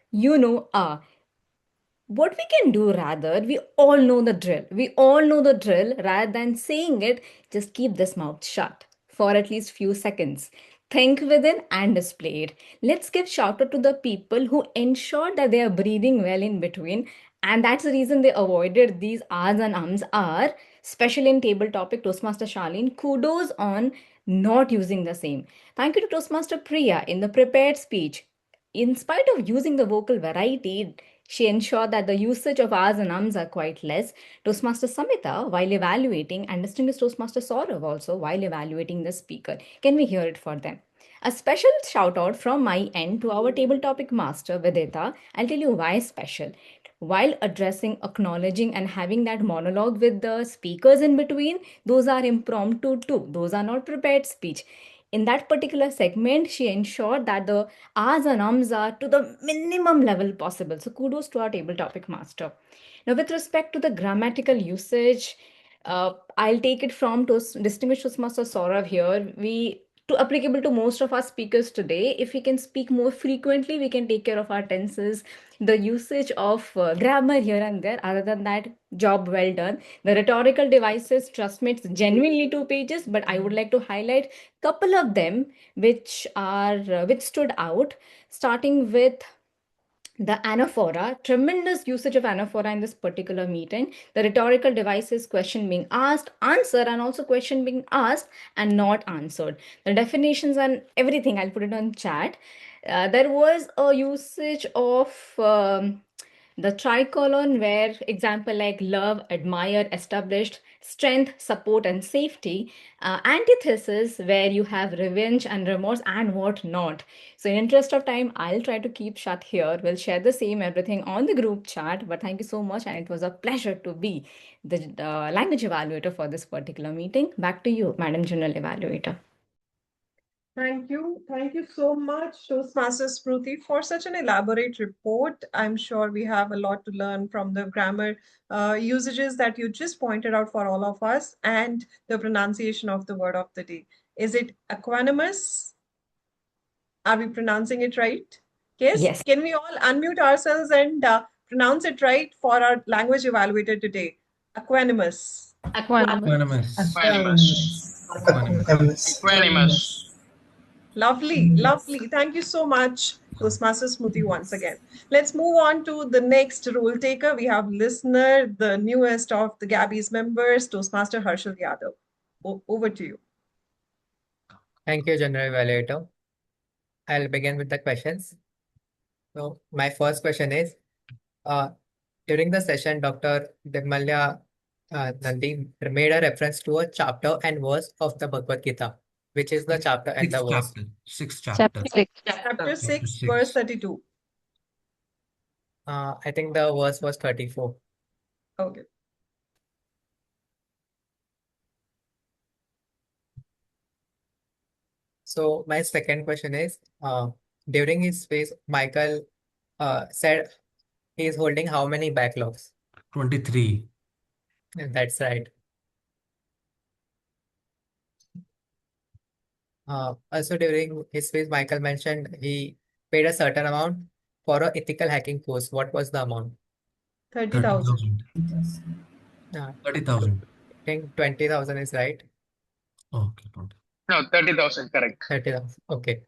what we can do, rather, we all know the drill. We all know the drill. Rather than saying it, just keep this mouth shut for at least few seconds. Think within and display it. Let's give shout out to the people who ensure that they are breathing well in between. And that's the reason they avoided these ahs and ums are, especially in table topic. Toastmaster Charlene, kudos on not using the same. Thank you to Toastmaster Priya in the prepared speech. In spite of using the vocal variety, she ensured that the usage of R's and ums are quite less. Toastmaster Samita, while evaluating, and distinguished Toastmaster Saurav also, while evaluating the speaker. Can we hear it for them? A special shout out from my end to our table topic master, Vidhita. I'll tell you why special. While addressing, acknowledging, and having that monologue with the speakers in between, those are impromptu too. Those are not prepared speech. In that particular segment, she ensured that the R's and ums are to the minimum level possible. So kudos to our table topic master. Now, with respect to the grammatical usage, I'll take it from distinguished Toastmaster Saurav here. We to applicable to most of our speakers today. If we can speak more frequently, we can take care of our tenses, the usage of grammar here and there. Other than that, job well done. The rhetorical devices, trust me, it's genuinely 2 pages, but I would like to highlight couple of them which are which stood out, starting with the anaphora. Tremendous usage of anaphora in this particular meeting. The rhetorical devices, question being asked, answer, and also question being asked and not answered. The definitions and everything, I'll put it on chat. There was a usage of the tricolon, where example like love, admire, established, strength, support, and safety. Antithesis, where you have revenge and remorse and what not. So in interest of time, I'll try to keep shut here. We'll share the same everything on the group chat. But thank you so much, and it was a pleasure to be the language evaluator for this particular meeting. Back to you, Madam General Evaluator. Thank you. Thank you so much, Toastmaster Smruti, for such an elaborate report. I'm sure we have a lot to learn from the grammar usages that you just pointed out for all of us and the pronunciation of the word of the day. Is it equanimous? Are we pronouncing it right? Yes? Yes. Can we all unmute ourselves and pronounce it right for our language evaluator today? Equanimous. Equanimous. Equanimous. Lovely, lovely. Thank you so much, Toastmaster Smruti, once again. Let's move on to the next role taker. We have listener, the newest of the Gabby's members, Toastmaster Harshal Yadav. Over to you. Thank you, General Evaluator. I'll begin with the questions. So my first question is, during the session, Dr. Debmalya Nandy made a reference to a chapter and verse of the Bhagavad Gita. Which is the chapter and the verse? Sixth chapter. Chapter 6, verse 32. I think the verse was 34. Okay. So my second question is, during his speech, Micheal said he is holding how many backlogs? 23. That's right. Also during his speech, Micheal mentioned he paid a certain amount for an ethical hacking course. What was the amount? 30,000. 30,000. I think 20,000 is right. Okay. No, 30,000, correct. 30,000. Okay.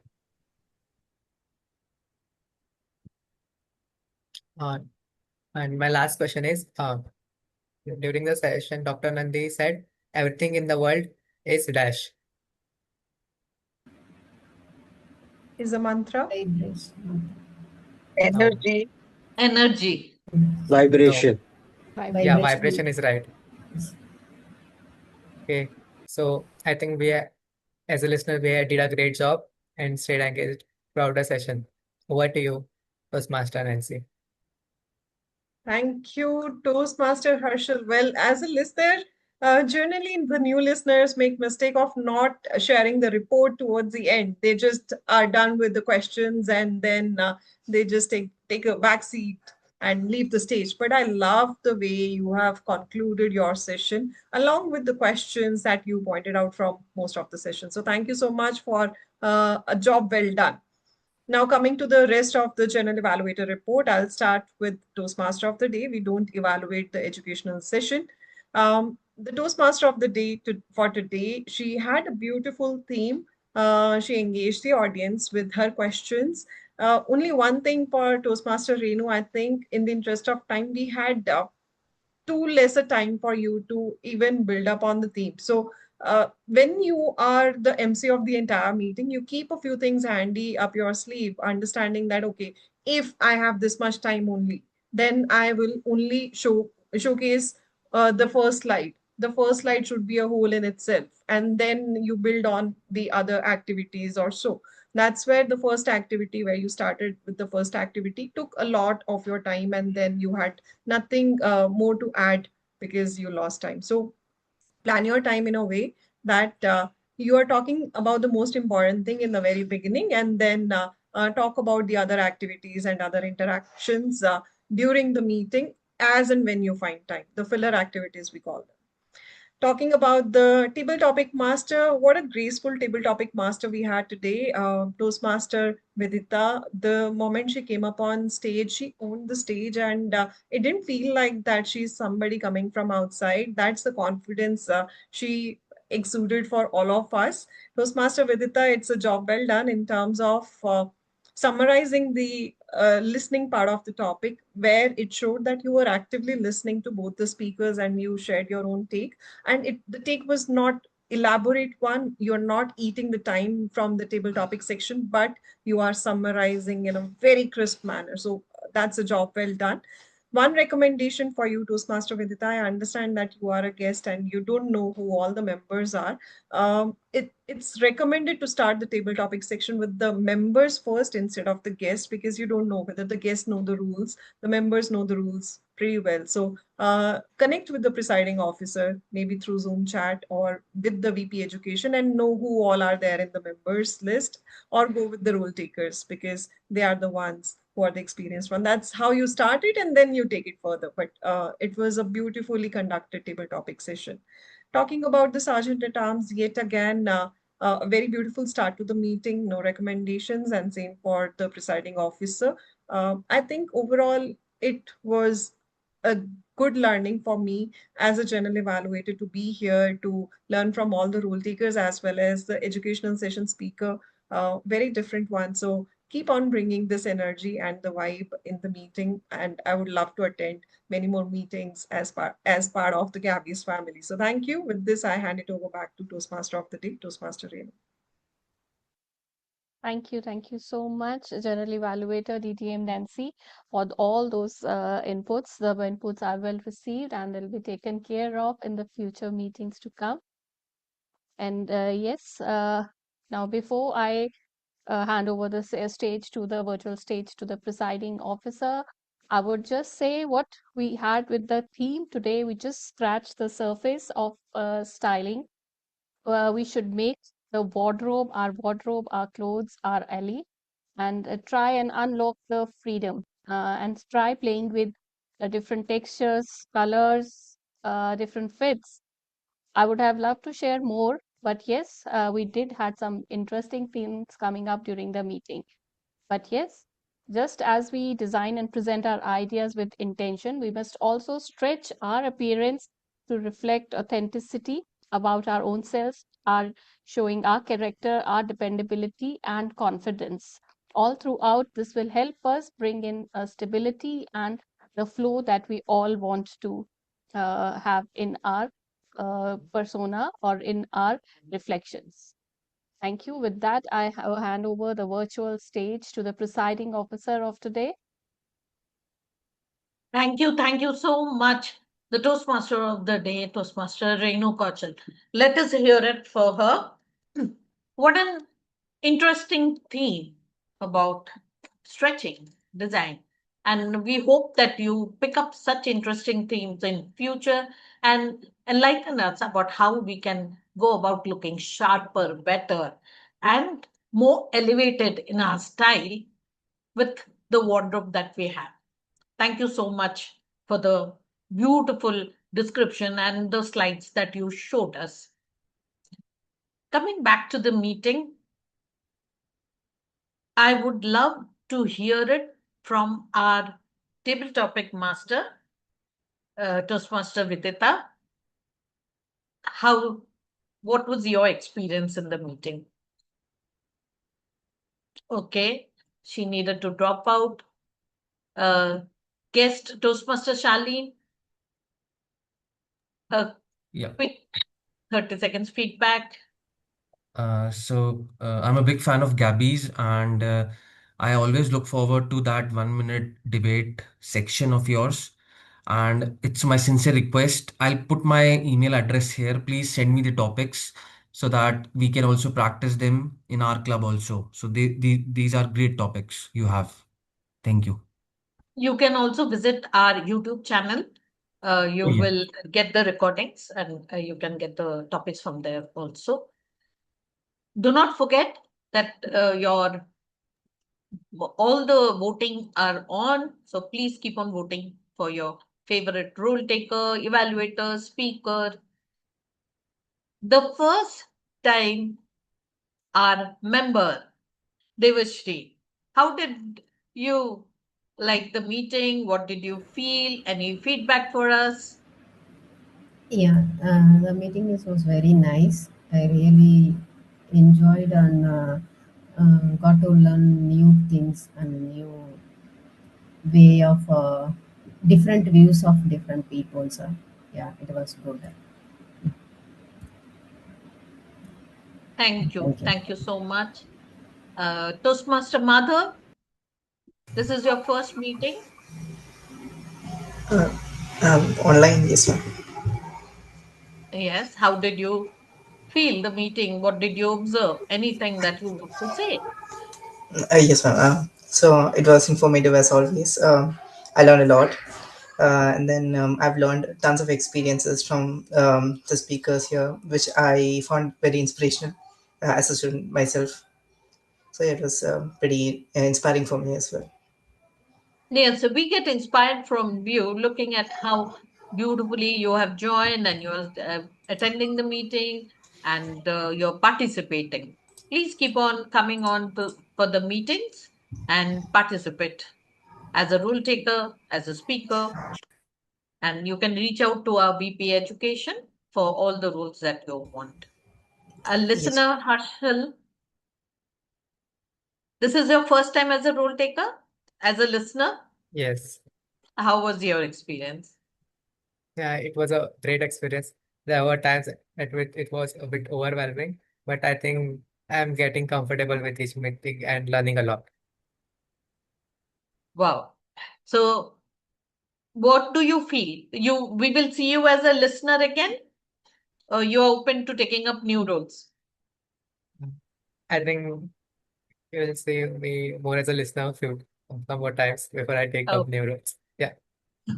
And my last question is, during the session, Dr. Nandy said everything in the world is dash. Is a mantra? Energy. Energy. Vibration. Yeah, vibration is right. Okay, so I think as a listener, we did a great job and stayed engaged throughout the session. Over to you, Toastmaster Nancy. Thank you, Toastmaster Harshal. Well, as a listener, generally the new listeners make mistake of not sharing the report towards the end. They just are done with the questions and then they just take a back seat and leave the stage. But I love the way you have concluded your session along with the questions that you pointed out from most of the sessions. So thank you so much for a job well done. Now, coming to the rest of the general evaluator report, I'll start with Toastmaster of the day. We don't evaluate the educational session. The Toastmaster of the day for today, she had a beautiful theme. She engaged the audience with her questions. Only one thing for Toastmaster Renu, I think, in the interest of time, we had too less a time for you to even build up on the theme. So when you are the MC of the entire meeting, you keep a few things handy up your sleeve, understanding that, okay, if I have this much time only, then I will only showcase the first slide. The first slide should be a whole in itself, and then you build on the other activities or so. That's where the first activity, where you started with the first activity, took a lot of your time, and then you had nothing more to add because you lost time. So plan your time in a way that you are talking about the most important thing in the very beginning, and then talk about the other activities and other interactions during the meeting as and when you find time. The filler activities, we call them. Talking about the table topic master, what a graceful table topic master we had today. Toastmaster Vidhita, the moment she came up on stage, she owned the stage, and it didn't feel like that she's somebody coming from outside. That's the confidence she exuded for all of us. Toastmaster Vidhita, it's a job well done in terms of summarizing the listening part of the topic, where it showed that you were actively listening to both the speakers and you shared your own take. And the take was not elaborate one. You're not eating the time from the table topic section, but you are summarizing in a very crisp manner. So that's a job well done. One recommendation for you, Toastmaster Vidita, I understand that you are a guest and you don't know who all the members are. It's recommended to start the table topic section with the members first instead of the guest, because you don't know whether the guests know the rules. The members know the rules pretty well. So connect with the presiding officer, maybe through Zoom chat or with the VP education, and know who all are there in the members list, or go with the role takers because they are the ones who are the experienced one. That's how you start it, and then you take it further. But it was a beautifully conducted table topic session. Talking about the Sergeant at Arms, yet again, a very beautiful start to the meeting, no recommendations, and same for the presiding officer. I think overall it was a good learning for me as a general evaluator to be here to learn from all the rule takers as well as the educational session speaker, very different one. So keep on bringing this energy and the vibe in the meeting, and I would love to attend many more meetings as part of the Gabby's family. So thank you. With this, I hand it over back to Toastmaster of the Day, Toastmaster Renu. Thank you so much, General Evaluator DTM Nancy, for all those inputs. The inputs are well received and they'll be taken care of in the future meetings to come. And yes, now before I hand over the stage to the virtual stage to the presiding officer, I would just say what we had with the theme today. We just scratched the surface of styling. We should make the wardrobe, our clothes, our alley, and try and unlock the freedom and try playing with the different textures, colors, different fits. I would have loved to share more, but yes, we did had some interesting things coming up during the meeting. But yes, just as we design and present our ideas with intention, we must also stretch our appearance to reflect authenticity about our own selves, our showing our character, our dependability, and confidence. All throughout, this will help us bring in a stability and the flow that we all want to have in our persona or in our reflections. Thank you. With that, I hand over the virtual stage to the presiding officer of today. Thank you so much. The Toastmaster of the day, Toastmaster Renu Kaushal. Let us hear it for her. What an interesting theme about stretching design. And we hope that you pick up such interesting themes in future and enlighten us about how we can go about looking sharper, better, and more elevated in our style with the wardrobe that we have. Thank you so much for the beautiful description and the slides that you showed us. Coming back to the meeting, I would love to hear it from our table topic master, Toastmaster Vidhita. What was your experience in the meeting? Okay, she needed to drop out. Guest Toastmaster Charlene, Yeah. quick 30 seconds feedback. I'm a big fan of Gabby's, and I always look forward to that 1 minute debate section of yours. And it's my sincere request. I'll put my email address here. Please send me the topics so that we can also practice them in our club also. So these are great topics you have. Thank you. You can also visit our YouTube channel. You Oh, yeah. will get the recordings and you can get the topics from there also. Do not forget that all the voting are on. So please keep on voting for your favorite role taker, evaluator, speaker. The first time our member, Devashri, how did you like the meeting? What did you feel? Any feedback for us? Yeah, the meeting was very nice. I really enjoyed and got to learn new things and new way of different views of different people. So yeah, it was good. Thank you. Thank you. Thank you so much. Toastmaster Madhav, this is your first meeting. Uh, Online, yes, ma'am. Yes. How did you feel the meeting? What did you observe? Anything that you want to say? Yes, ma'am. So it was informative as always. I learned a lot. And then I've learned tons of experiences from the speakers here, which I found very inspirational as a student myself. So yeah, it was pretty inspiring for me as well. Yeah, so we get inspired from you looking at how beautifully you have joined and you're attending the meeting and you're participating. Please keep on coming on for the meetings and participate as a rule taker, as a speaker, and you can reach out to our VP Education for all the rules that you want. A Yes. listener, Harshal, this is your first time as a role taker, as a listener. Yes. How was your experience? Yeah, it was a great experience. There were times at which it was a bit overwhelming, but I think I'm getting comfortable with each meeting and learning a lot. Wow. So, what do you feel? We will see you as a listener again, or you're open to taking up new roles? I think you will see me more as a listener some more times before I take up Oh, new roles. Yeah.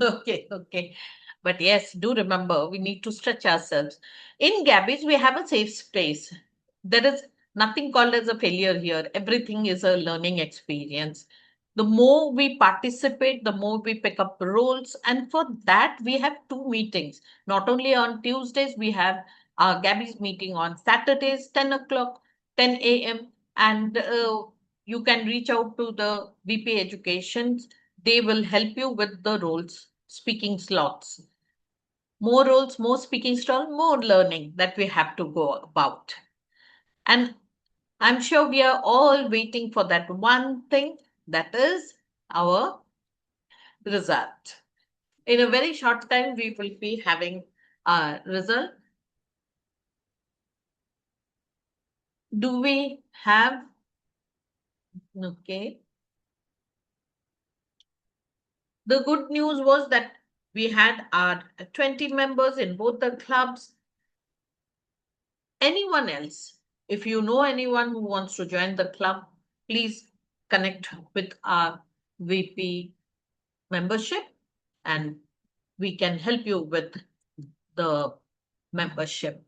okay, okay. But yes, do remember we need to stretch ourselves. In Gabby's, we have a safe space. There is nothing called as a failure here. Everything is a learning experience. The more we participate, the more we pick up roles. And for that, we have two meetings. Not only on Tuesdays, we have our Gabby's meeting on Saturdays, 10 o'clock, 10 a.m. And you can reach out to the VP Education. They will help you with the roles, speaking slots. More roles, more speaking slots, more learning that we have to go about. And I'm sure we are all waiting for that one thing, that is our result. In a very short time, we will be having a result. Do we have? Okay. The good news was that we had our 20 members in both the clubs. Anyone else, if you know anyone who wants to join the club, please connect with our VP membership and we can help you with the membership.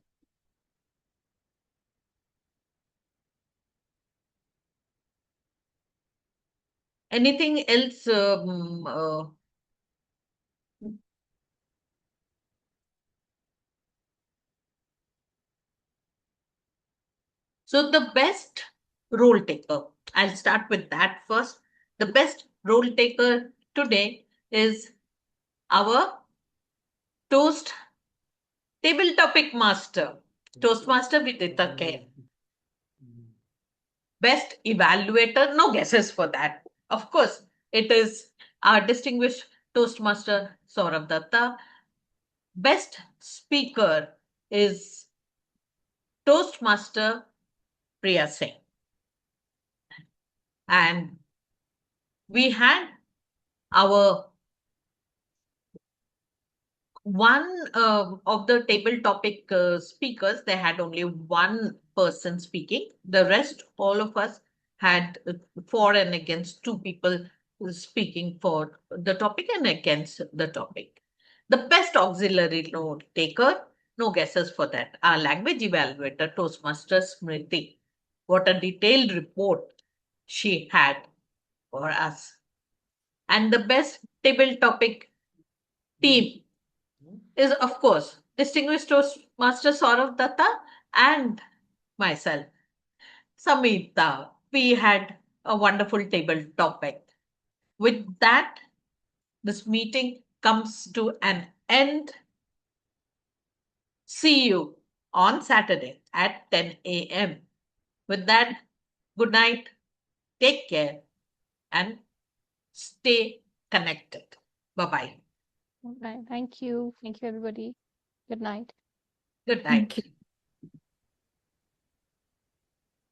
Anything else, So the best role taker, I'll start with that first. The best role taker today is our toast table topic master, Toastmaster Vidhita Kher. Best evaluator, no guesses for that. Of course, it is our distinguished Toastmaster Saurabh Datta. Best speaker is Toastmaster Priya Singh. And we had our one of the table topic speakers, they had only one person speaking. The rest, all of us, had for and against two people speaking for the topic and against the topic. The best auxiliary note taker, no guesses for that. Our language evaluator, Toastmaster Smruti. What a detailed report she had for us. And the best table topic team is, of course, distinguished Toastmaster Saurabh Datta and myself, Samita. We had a wonderful table topic. With that, this meeting comes to an end. See you on Saturday at 10 a.m. With that, good night, take care, and stay connected. Bye-bye. Thank you. Thank you, everybody. Good night. Good night. Thank you.